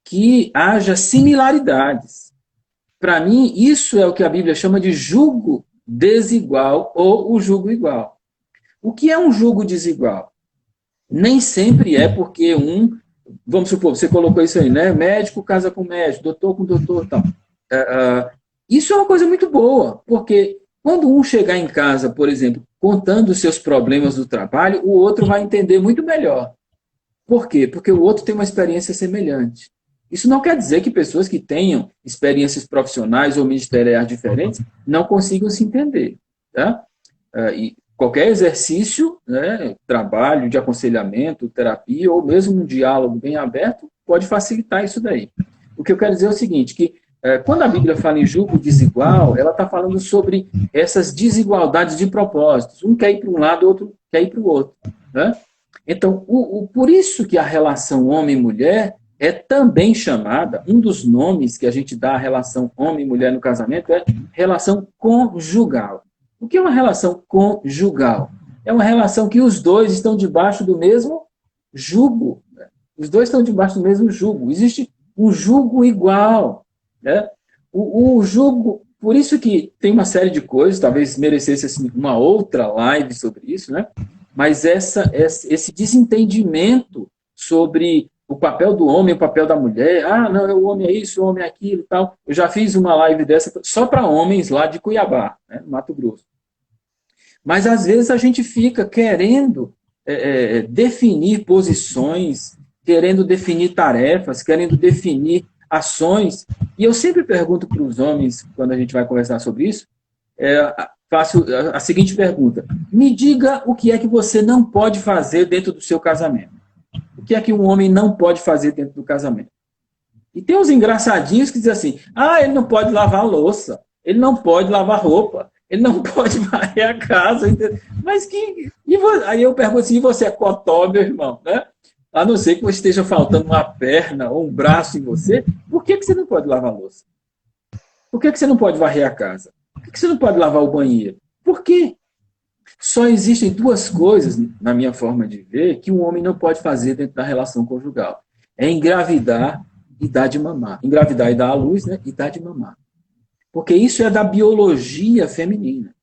que haja similaridades. Para mim, isso é o que a Bíblia chama de jugo desigual ou o jugo igual. O que é um jugo desigual? Nem sempre é porque vamos supor, você colocou isso aí, né? Médico casa com médico, doutor com doutor, tal. Isso é uma coisa muito boa, porque quando um chegar em casa, por exemplo, contando os seus problemas do trabalho, o outro vai entender muito melhor. Por quê? Porque o outro tem uma experiência semelhante. Isso não quer dizer que pessoas que tenham experiências profissionais ou ministeriais diferentes não consigam se entender. Tá? E qualquer exercício, né, trabalho de aconselhamento, terapia, ou mesmo um diálogo bem aberto, pode facilitar isso daí. O que eu quero dizer é o seguinte, que quando a Bíblia fala em julgo desigual, ela está falando sobre essas desigualdades de propósitos. Um quer ir para um lado, o outro quer ir para o outro. Né? Então, por isso que a relação homem-mulher é também chamada, um dos nomes que a gente dá à relação homem e mulher no casamento é relação conjugal. O que é uma relação conjugal? É uma relação que os dois estão debaixo do mesmo jugo. Né? Os dois estão debaixo do mesmo jugo. Existe um jugo igual. Né? O jugo, por isso que tem uma série de coisas, talvez merecesse assim, uma outra live sobre isso, né? Mas esse desentendimento sobre o papel do homem, o papel da mulher, não, o homem é isso, o homem é aquilo e tal. Eu já fiz uma live dessa só para homens lá de Cuiabá, né, Mato Grosso. Mas às vezes a gente fica querendo definir posições, querendo definir tarefas, querendo definir ações. E eu sempre pergunto para os homens, quando a gente vai conversar sobre isso, faço a seguinte pergunta: me diga o que é que você não pode fazer dentro do seu casamento. O que é que um homem não pode fazer dentro do casamento? E tem uns engraçadinhos que dizem assim, ele não pode lavar a louça, ele não pode lavar roupa, ele não pode varrer a casa. Mas aí eu pergunto assim, e você é cotó, meu irmão? Né? A não ser que você esteja faltando uma perna ou um braço em você, por que você não pode lavar a louça? Por que você não pode varrer a casa? Por que você não pode lavar o banheiro? Por quê? Só existem duas coisas, na minha forma de ver, que um homem não pode fazer dentro da relação conjugal. É engravidar e dar de mamar. Engravidar e dar à luz, né? E dar de mamar. Porque isso é da biologia feminina.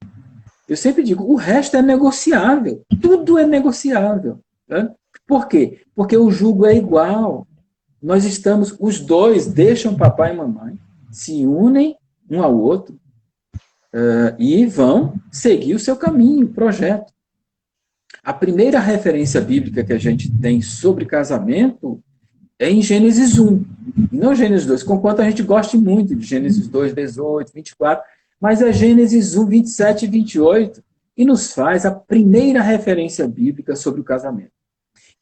Eu sempre digo, o resto é negociável. Tudo é negociável. Né? Por quê? Porque o jugo é igual. Os dois deixam papai e mamãe, se unem um ao outro, e vão seguir o seu caminho, o projeto. A primeira referência bíblica que a gente tem sobre casamento é em Gênesis 1, e não Gênesis 2, conquanto a gente goste muito de Gênesis 2, 18, 24, mas é Gênesis 1, 27 e 28, e nos faz a primeira referência bíblica sobre o casamento.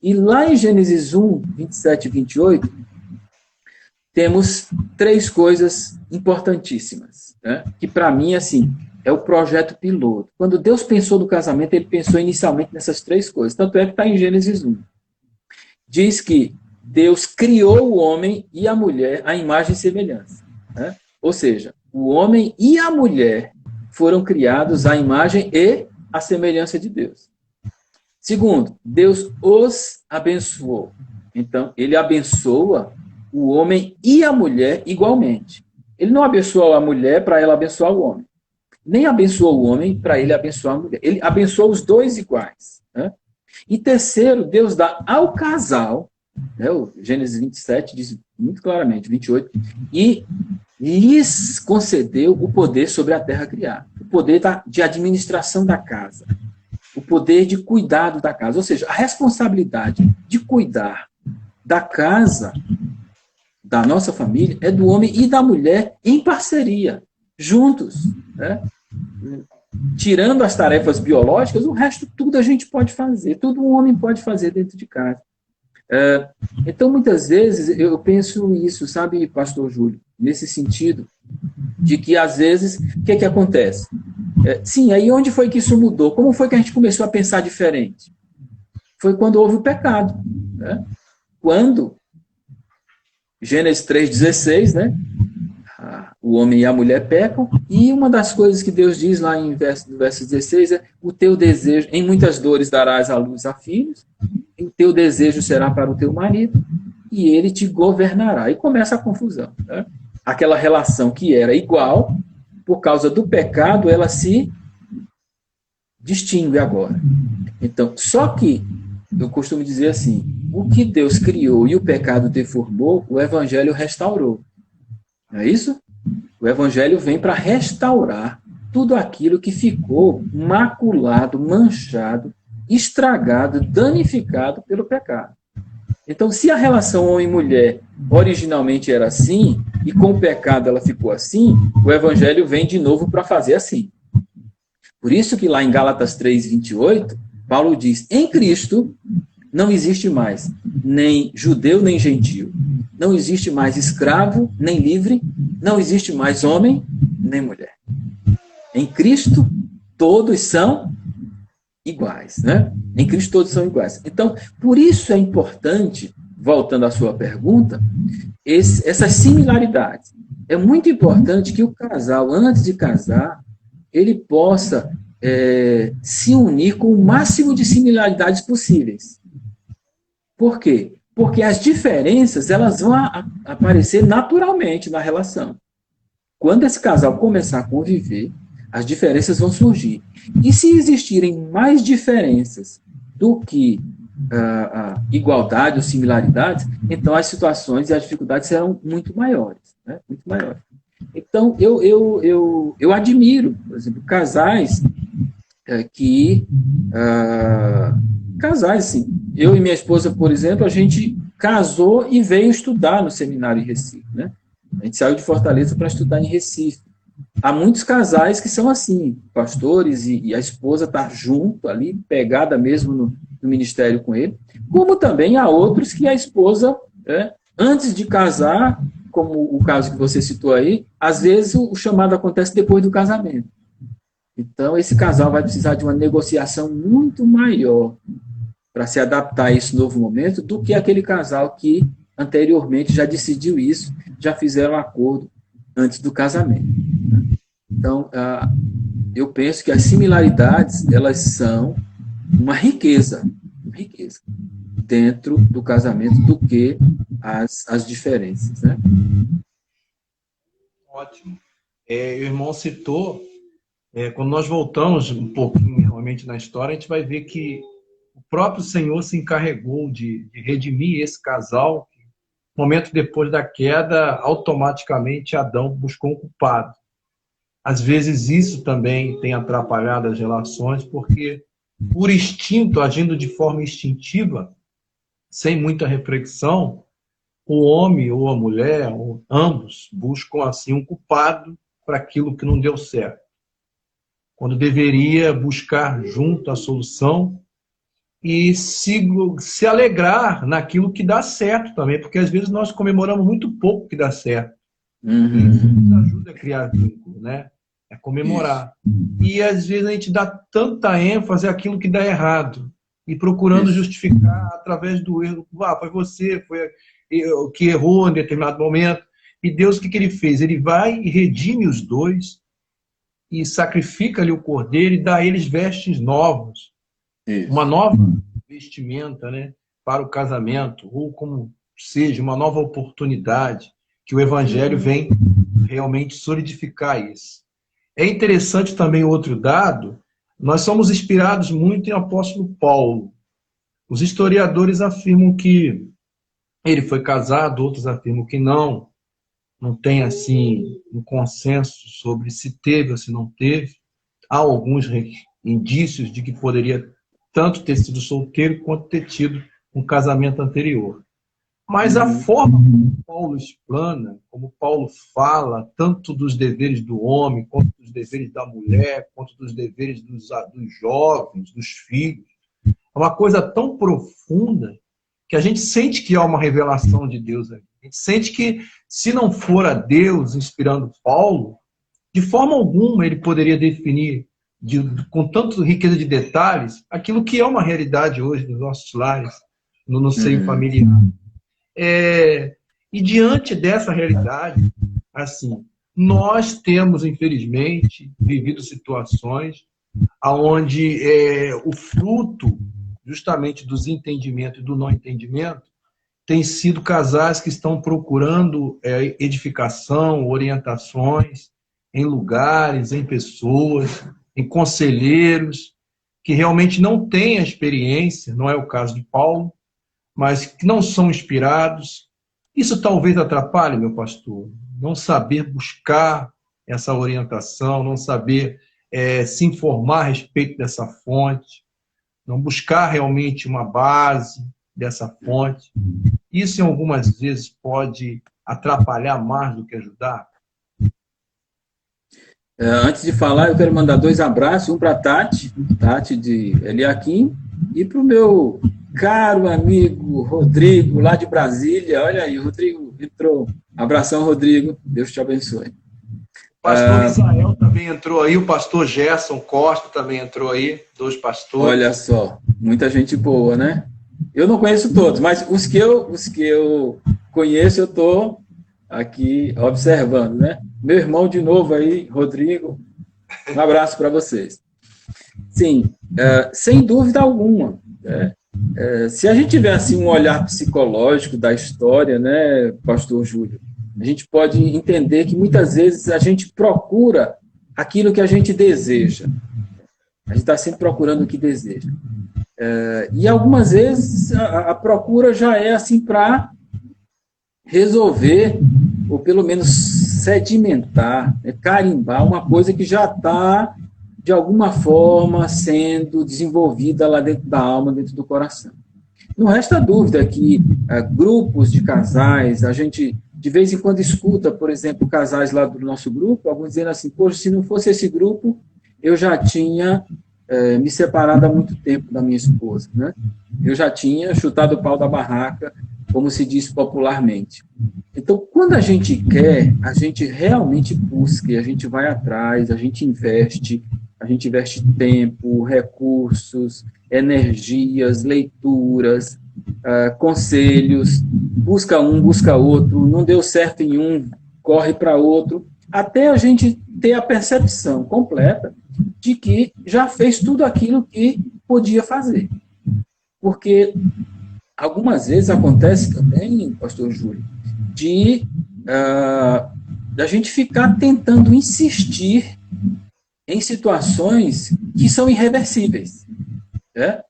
E lá em Gênesis 1, 27 e 28, temos três coisas importantíssimas, né? Que para mim, assim, é o projeto piloto. Quando Deus pensou no casamento, ele pensou inicialmente nessas três coisas. Tanto é que está em Gênesis 1. Diz que Deus criou o homem e a mulher à imagem e semelhança. Né? Ou seja, o homem e a mulher foram criados à imagem e à semelhança de Deus. Segundo, Deus os abençoou. Então, ele abençoa o homem e a mulher igualmente. Ele não abençoou a mulher para ela abençoar o homem. Nem abençoou o homem para ele abençoar a mulher. Ele abençoou os dois iguais. Né? E terceiro, Deus dá ao casal, né, o Gênesis 27 diz muito claramente, 28, e lhes concedeu o poder sobre a terra criada. O poder de administração da casa. poder de cuidado da casa. Ou seja, a responsabilidade de cuidar da casa, da nossa família, é do homem e da mulher em parceria, juntos, né? Tirando as tarefas biológicas, o resto tudo a gente pode fazer, tudo um homem pode fazer dentro de casa. Então, muitas vezes, eu penso isso, sabe, pastor Júlio, nesse sentido, de que, às vezes, o que acontece? Sim, aí onde foi que isso mudou? Como foi que a gente começou a pensar diferente? Foi quando houve o pecado, né? Quando, Gênesis 3,16, né? O homem e a mulher pecam, e uma das coisas que Deus diz lá no verso 16 é: o teu desejo, em muitas dores darás à luz a filhos, e o teu desejo será para o teu marido, e ele te governará. E começa a confusão, né? Aquela relação que era igual, por causa do pecado, ela se distingue agora. Então, só que, eu costumo dizer assim, o que Deus criou e o pecado deformou, o Evangelho restaurou. Não é isso? O Evangelho vem para restaurar tudo aquilo que ficou maculado, manchado, estragado, danificado pelo pecado. Então, se a relação homem-mulher originalmente era assim, e com o pecado ela ficou assim, o Evangelho vem de novo para fazer assim. Por isso que lá em Gálatas 3:28, Paulo diz: em Cristo não existe mais nem judeu nem gentio, não existe mais escravo nem livre, não existe mais homem nem mulher. Em Cristo todos são iguais, né? Em Cristo todos são iguais. Então, por isso é importante, voltando à sua pergunta, essas similaridades. É muito importante que o casal, antes de casar, ele possa se unir com o máximo de similaridades possíveis. Por quê? Porque as diferenças elas vão aparecer naturalmente na relação. Quando esse casal começar a conviver, as diferenças vão surgir. E se existirem mais diferenças do que igualdade ou similaridades, então as situações e as dificuldades serão muito maiores. Né? Muito maiores. Então, eu admiro, por exemplo, casais casais, assim. Eu e minha esposa, por exemplo, a gente casou e veio estudar no seminário em Recife, né? A gente saiu de Fortaleza para estudar em Recife. Há muitos casais que são assim, pastores e a esposa está junto ali, pegada mesmo no ministério com ele, como também há outros que a esposa, antes de casar, como o caso que você citou aí, às vezes o chamado acontece depois do casamento. Então, esse casal vai precisar de uma negociação muito maior para se adaptar a esse novo momento do que aquele casal que anteriormente já decidiu isso, já fizeram um acordo antes do casamento. Então, eu penso que as similaridades, elas são uma riqueza dentro do casamento do que as diferenças, né? Ótimo. O irmão citou, quando nós voltamos um pouquinho realmente na história, a gente vai ver que o próprio Senhor se encarregou de redimir esse casal. Momento depois da queda, automaticamente Adão buscou um culpado. Às vezes isso também tem atrapalhado as relações, porque por instinto, agindo de forma instintiva, sem muita reflexão, o homem ou a mulher, ou ambos, buscam assim um culpado para aquilo que não deu certo. Quando deveria buscar junto a solução e se alegrar naquilo que dá certo também, porque às vezes nós comemoramos muito pouco que dá certo. E isso nos ajuda a criar vínculo, né? É comemorar. E às vezes a gente dá tanta ênfase àquilo que dá errado, e procurando justificar através do erro. Foi você, foi que errou em determinado momento. E Deus, o que ele fez? Ele vai e redime os dois, e sacrifica ali o cordeiro e dá a eles vestes novos. Isso. Uma nova vestimenta, né, para o casamento, ou como seja, uma nova oportunidade, que o Evangelho vem realmente solidificar isso. É interessante também outro dado, nós somos inspirados muito em apóstolo Paulo. Os historiadores afirmam que ele foi casado, outros afirmam que não tem assim um consenso sobre se teve ou se não teve. Há alguns indícios de que poderia tanto ter sido solteiro quanto ter tido um casamento anterior. Mas a forma como Paulo explana, como Paulo fala, tanto dos deveres do homem, quanto dos deveres da mulher, quanto dos deveres dos jovens, dos filhos, é uma coisa tão profunda que a gente sente que há uma revelação de Deus ali. A gente sente que, se não for a Deus inspirando Paulo, de forma alguma ele poderia definir, com tanta riqueza de detalhes, aquilo que é uma realidade hoje nos nossos lares, no seio familiar. E diante dessa realidade, assim, nós temos, infelizmente, vivido situações onde o fruto justamente dos entendimentos e do não entendimento tem sido casais que estão procurando edificação, orientações em lugares, em pessoas, em conselheiros que realmente não têm a experiência, não é o caso de Paulo, mas que não são inspirados. Isso talvez atrapalhe, meu pastor, não saber buscar essa orientação, não saber se informar a respeito dessa fonte, não buscar realmente uma base dessa fonte. Isso, em algumas vezes, pode atrapalhar mais do que ajudar. Antes de falar, eu quero mandar 2 abraços, um para Tati de Eliakim, e para o meu caro amigo Rodrigo, lá de Brasília. Olha aí, o Rodrigo entrou. Abração, Rodrigo. Deus te abençoe. O pastor Israel também entrou aí, o pastor Gerson Costa também entrou aí, 2 pastores. Olha só, muita gente boa, né? Eu não conheço todos, mas os que eu conheço, eu estou aqui observando, né? Meu irmão de novo aí, Rodrigo, um abraço para vocês. Sim, sem dúvida alguma, se a gente tiver assim, um olhar psicológico da história, né, pastor Júlio, a gente pode entender que muitas vezes a gente procura aquilo que a gente deseja. A gente está sempre procurando o que deseja. E algumas vezes a procura já é assim para resolver, ou pelo menos sedimentar, carimbar uma coisa que já está, de alguma forma, sendo desenvolvida lá dentro da alma, dentro do coração. Não resta dúvida que grupos de casais, a gente de vez em quando escuta, por exemplo, casais lá do nosso grupo, alguns dizendo assim, poxa, se não fosse esse grupo, eu já tinha me separado há muito tempo da minha esposa, né? Eu já tinha chutado o pau da barraca, como se diz popularmente. Então, quando a gente quer, a gente realmente busca, a gente vai atrás, a gente investe tempo, recursos, energias, leituras, conselhos, busca um, busca outro, não deu certo em um, corre para outro, até a gente ter a percepção completa de que já fez tudo aquilo que podia fazer. Porque algumas vezes acontece também, pastor Júlio, de a gente ficar tentando insistir em situações que são irreversíveis. Né?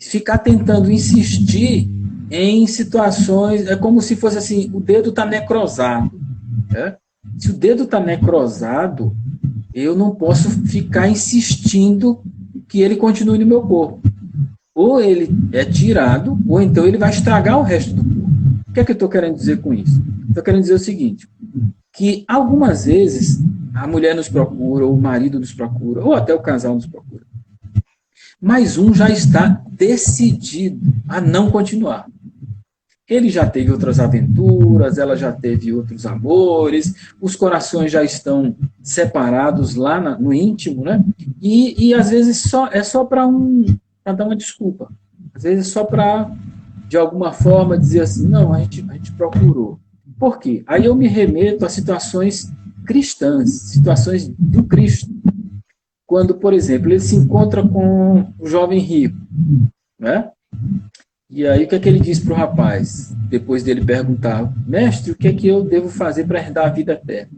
Ficar tentando insistir em situações, é como se fosse assim, o dedo está necrosado. Né? Se o dedo está necrosado, eu não posso ficar insistindo que ele continue no meu corpo. Ou ele é tirado, ou então ele vai estragar o resto do corpo. O que é que eu estou querendo dizer com isso? Estou querendo dizer o seguinte, que algumas vezes a mulher nos procura, ou o marido nos procura, ou até o casal nos procura. Mas um já está decidido a não continuar. Ele já teve outras aventuras, ela já teve outros amores, os corações já estão separados lá no íntimo, né? E às vezes é só para dar uma desculpa. Às vezes é só para, de alguma forma, dizer assim, não, a gente procurou. Por quê? Aí eu me remeto a situações cristãs, situações do Cristo. Quando, por exemplo, ele se encontra com o jovem rico, né? E aí, o que é que ele diz para o rapaz? Depois dele perguntar, mestre, o que é que eu devo fazer para herdar a vida eterna?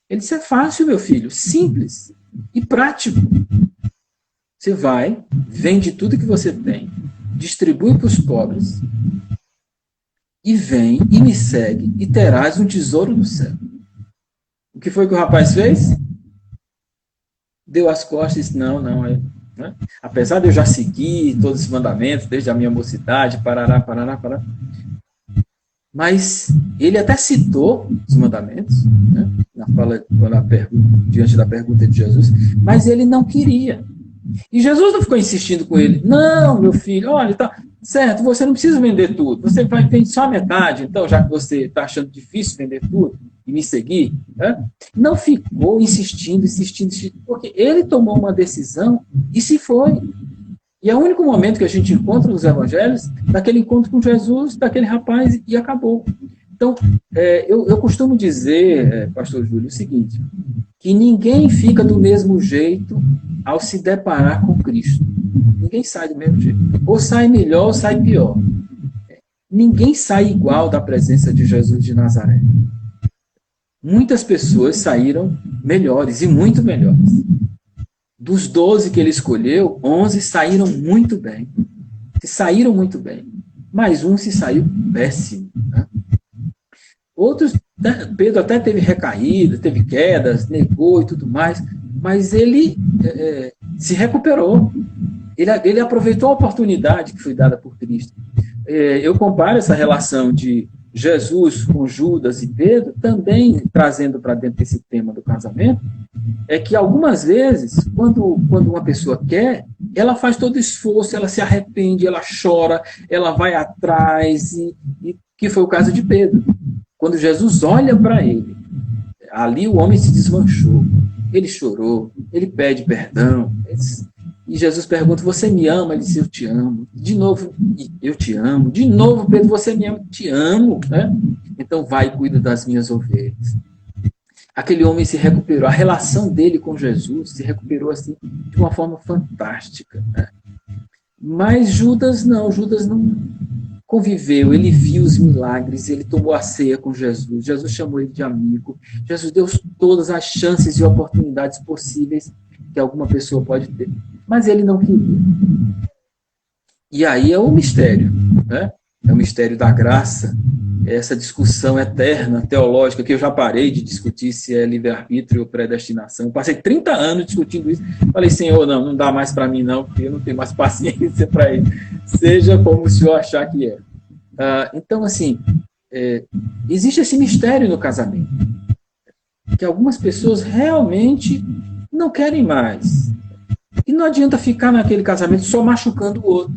Ele disse, é fácil, meu filho, simples e prático. Você vai, vende tudo que você tem, distribui para os pobres, e vem e me segue, e terás um tesouro no céu. O que foi que o rapaz fez? Deu as costas e disse, não, né? Apesar de eu já seguir todos os mandamentos, desde a minha mocidade, parará. Mas ele até citou os mandamentos, né? Diante da pergunta de Jesus, mas ele não queria. E Jesus não ficou insistindo com ele. Não, meu filho, olha, tá certo, você não precisa vender tudo. Você vai vender só a metade, então, já que você está achando difícil vender tudo e me seguir, né? Não ficou insistindo, porque ele tomou uma decisão e se foi. E é o único momento que a gente encontra nos evangelhos, daquele encontro com Jesus, daquele rapaz, e acabou. Então, eu costumo dizer, pastor Júlio, o seguinte, que ninguém fica do mesmo jeito ao se deparar com Cristo. Ninguém sai do mesmo jeito. Ou sai melhor ou sai pior. Ninguém sai igual da presença de Jesus de Nazaré. Muitas pessoas saíram melhores, e muito melhores. Dos 12 que ele escolheu, 11 saíram muito bem. Saíram muito bem. Mas um se saiu péssimo. Né? Outros, Pedro até teve recaída, teve quedas, negou e tudo mais, mas ele se recuperou. Ele aproveitou a oportunidade que foi dada por Cristo. Eu comparo essa relação de Jesus com Judas e Pedro, também trazendo para dentro desse tema do casamento, é que algumas vezes, quando uma pessoa quer, ela faz todo esforço, ela se arrepende, ela chora, ela vai atrás, e que foi o caso de Pedro. Quando Jesus olha para ele, ali o homem se desmanchou, ele chorou, ele pede perdão, e Jesus pergunta, você me ama? Ele diz, eu te amo. De novo, eu te amo. De novo, Pedro, você me ama? Te amo. Né? Então vai e cuida das minhas ovelhas. Aquele homem se recuperou. A relação dele com Jesus se recuperou assim, de uma forma fantástica. Né? Mas Judas não conviveu. Ele viu os milagres, ele tomou a ceia com Jesus. Jesus chamou ele de amigo. Jesus deu todas as chances e oportunidades possíveis que alguma pessoa pode ter. Mas ele não queria. E aí é o mistério, né? É o mistério da graça, é essa discussão eterna, teológica, que eu já parei de discutir se é livre-arbítrio ou predestinação. Eu passei 30 anos discutindo isso. Falei, Senhor, não dá mais para mim não, porque eu não tenho mais paciência para ele. Seja como o Senhor achar que é. Então, assim, existe esse mistério no casamento, que algumas pessoas realmente não querem mais. E não adianta ficar naquele casamento só machucando o outro.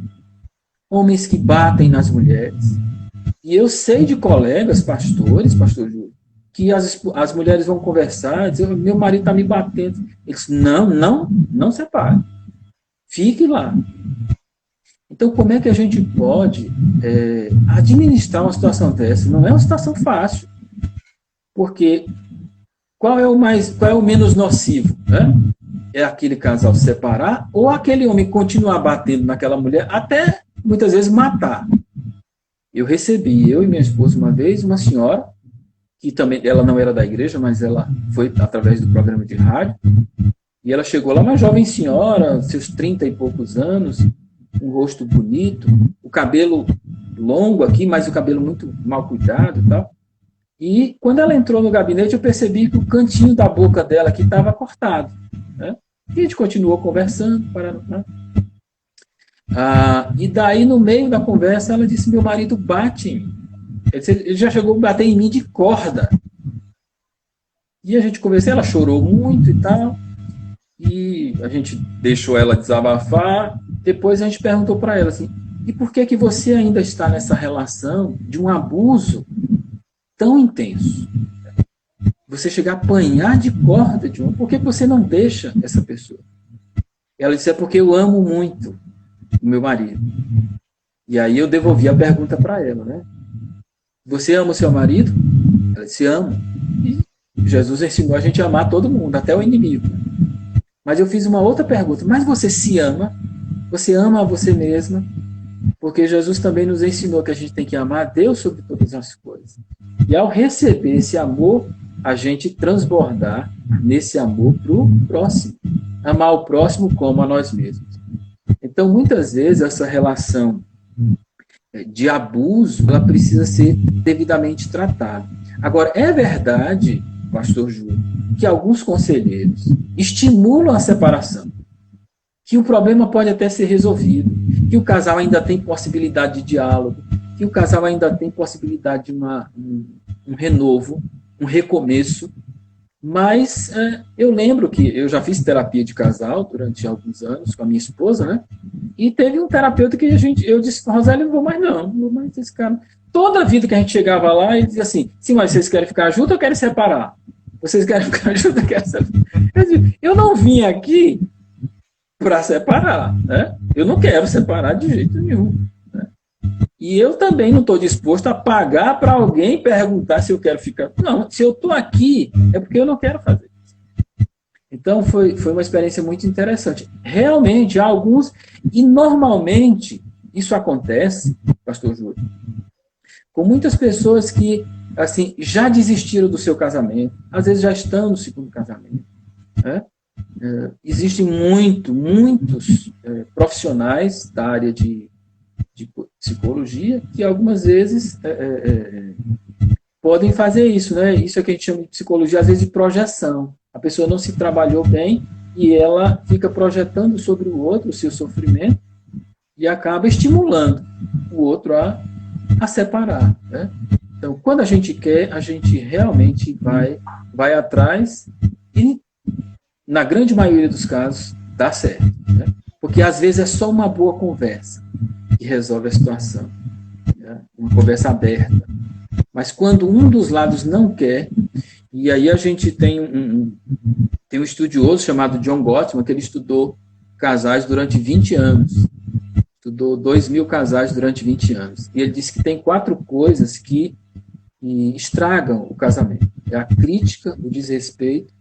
Homens que batem nas mulheres. E eu sei de colegas, pastores, pastor Júlio, que as mulheres vão conversar, dizer, meu marido está me batendo. Eles, não separe. Fique lá. Então, como é que a gente pode administrar uma situação dessa? Não é uma situação fácil. Porque qual é o menos nocivo? Né? É aquele casal se separar ou aquele homem continuar batendo naquela mulher até, muitas vezes, matar. Eu e minha esposa, uma vez, uma senhora, que também, ela não era da igreja, mas ela foi através do programa de rádio, e ela chegou lá, uma jovem senhora, seus 30 e poucos anos, um rosto bonito, o cabelo longo aqui, mas o cabelo muito mal cuidado e tal. E quando ela entrou no gabinete, eu percebi que o cantinho da boca dela aqui estava cortado. Né? E a gente continuou conversando. E daí, no meio da conversa, ela disse, meu marido bate em mim. Ele já chegou a bater em mim de corda. E a gente conversou, ela chorou muito e tal. E a gente deixou ela desabafar. Depois a gente perguntou para ela assim, e por que você ainda está nessa relação de um abuso tão intenso? Você chegar a apanhar de corda de por que você não deixa essa pessoa? Ela disse, é porque eu amo muito o meu marido. E aí eu devolvi a pergunta para ela, né? Você ama o seu marido? Ela disse, amo. E Jesus ensinou a gente a amar todo mundo, até o inimigo. Mas eu fiz uma outra pergunta, mas você se ama? Você ama a você mesma? Porque Jesus também nos ensinou que a gente tem que amar a Deus sobre todas as coisas. E ao receber esse amor, a gente transbordar nesse amor para o próximo. Amar o próximo como a nós mesmos. Então, muitas vezes, essa relação de abuso, ela precisa ser devidamente tratada. Agora, é verdade, pastor Júlio, que alguns conselheiros estimulam a separação, que o problema pode até ser resolvido, que o casal ainda tem possibilidade de diálogo, que o casal ainda tem possibilidade de um renovo, um recomeço. Mas eu lembro que eu já fiz terapia de casal durante alguns anos com a minha esposa, né? E teve um terapeuta que eu disse, Rosélio, não vou mais não vou mais esse cara. Toda a vida que a gente chegava lá, ele dizia assim, sim, mas vocês querem ficar juntos ou querem separar? Vocês querem ficar juntos ou querem separar? Eu não vim aqui para separar, né? Eu não quero separar de jeito nenhum. Né? E eu também não estou disposto a pagar para alguém perguntar se eu quero ficar. Não, se eu estou aqui, é porque eu não quero fazer isso. Então, foi uma experiência muito interessante. Realmente, há alguns... E, normalmente, isso acontece, pastor Júlio, com muitas pessoas que, assim, já desistiram do seu casamento, às vezes já estão no segundo casamento, né? Existem muitos profissionais da área de psicologia que algumas vezes podem fazer isso, né? Isso é que a gente chama de psicologia, às vezes, de projeção. A pessoa não se trabalhou bem e ela fica projetando sobre o outro o seu sofrimento e acaba estimulando o outro a separar, né? Então, quando a gente quer, a gente realmente vai atrás e, na grande maioria dos casos, dá certo, né? Porque, às vezes, é só uma boa conversa que resolve a situação, né? Uma conversa aberta. Mas quando um dos lados não quer, e aí a gente tem um estudioso chamado John Gottman, que ele estudou casais durante 20 anos. Estudou 2.000 casais durante 20 anos. E ele disse que tem 4 coisas que estragam o casamento. É a crítica, o desrespeito,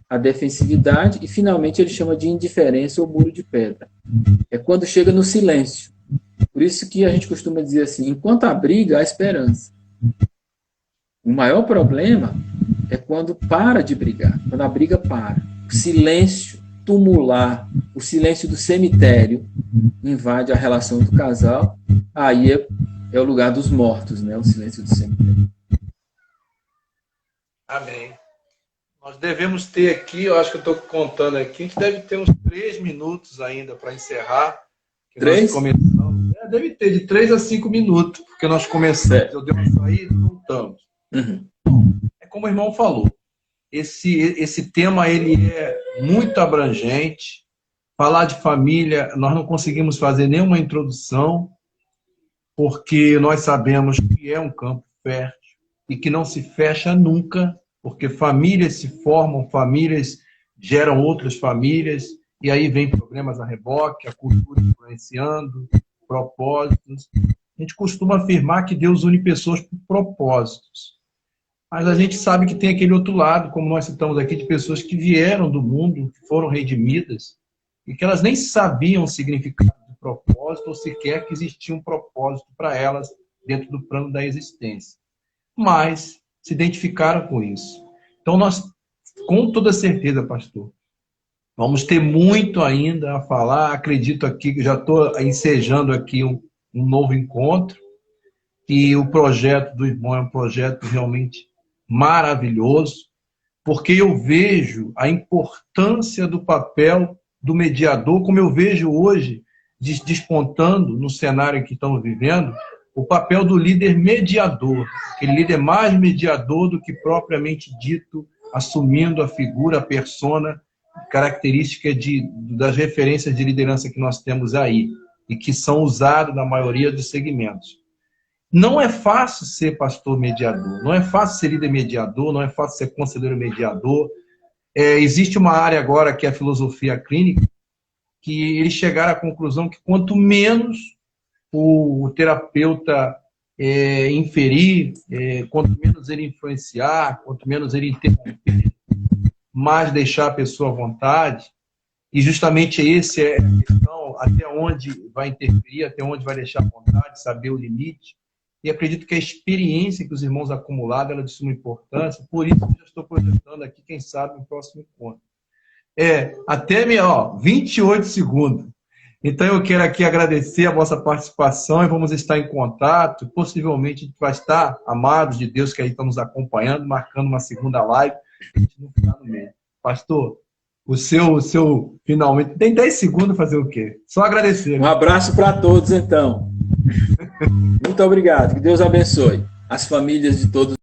a defensividade e, finalmente, ele chama de indiferença ou muro de pedra. É quando chega no silêncio. Por isso que a gente costuma dizer assim, enquanto há briga, há esperança. O maior problema é quando para de brigar, quando a briga para. O silêncio tumular, o silêncio do cemitério invade a relação do casal, aí é o lugar dos mortos, né? O silêncio do cemitério. Amém. Nós devemos ter aqui, eu acho que eu estou contando aqui, a gente deve ter uns 3 minutos ainda para encerrar. 3? Nós começamos. Deve ter de 3 a 5 minutos, porque nós começamos, eu dei uma saída e voltamos. Uhum. É como o irmão falou, esse tema ele é muito abrangente. Falar de família, nós não conseguimos fazer nenhuma introdução, porque nós sabemos que é um campo fértil e que não se fecha nunca, porque famílias se formam, famílias geram outras famílias, e aí vem problemas a reboque, a cultura influenciando, propósitos. A gente costuma afirmar que Deus une pessoas por propósitos. Mas a gente sabe que tem aquele outro lado, como nós citamos aqui, de pessoas que vieram do mundo, que foram redimidas, e que elas nem sabiam o significado do propósito, ou sequer que existia um propósito para elas dentro do plano da existência. Mas se identificaram com isso. Então nós, com toda certeza, pastor, vamos ter muito ainda a falar. Acredito aqui que já estou ensejando aqui um novo encontro, e o projeto do irmão é um projeto realmente maravilhoso, porque eu vejo a importância do papel do mediador, como eu vejo hoje despontando no cenário que estamos vivendo, o papel do líder mediador, aquele líder mais mediador do que propriamente dito, assumindo a figura, a persona, característica das referências de liderança que nós temos aí, e que são usadas na maioria dos segmentos. Não é fácil ser pastor mediador, não é fácil ser líder mediador, não é fácil ser conselheiro mediador. Existe uma área agora que é a filosofia clínica, que eles chegaram à conclusão que quanto menos o terapeuta inferir, quanto menos ele influenciar, quanto menos ele interromper, mais deixar a pessoa à vontade. E justamente esse é a questão, até onde vai interferir, até onde vai deixar à vontade, saber o limite. E acredito que a experiência que os irmãos acumularam ela é de suma importância, por isso eu já estou projetando aqui, quem sabe, no próximo encontro. Até 28 segundos. Então eu quero aqui agradecer a vossa participação e vamos estar em contato. Possivelmente a gente vai estar, amados de Deus que aí estão nos acompanhando, marcando uma segunda live, a gente não ficar no meio. Pastor, o seu finalmente. Tem 10 segundos fazer o quê? Só agradecer. Um abraço para todos, então. Muito obrigado. Que Deus abençoe as famílias de todos.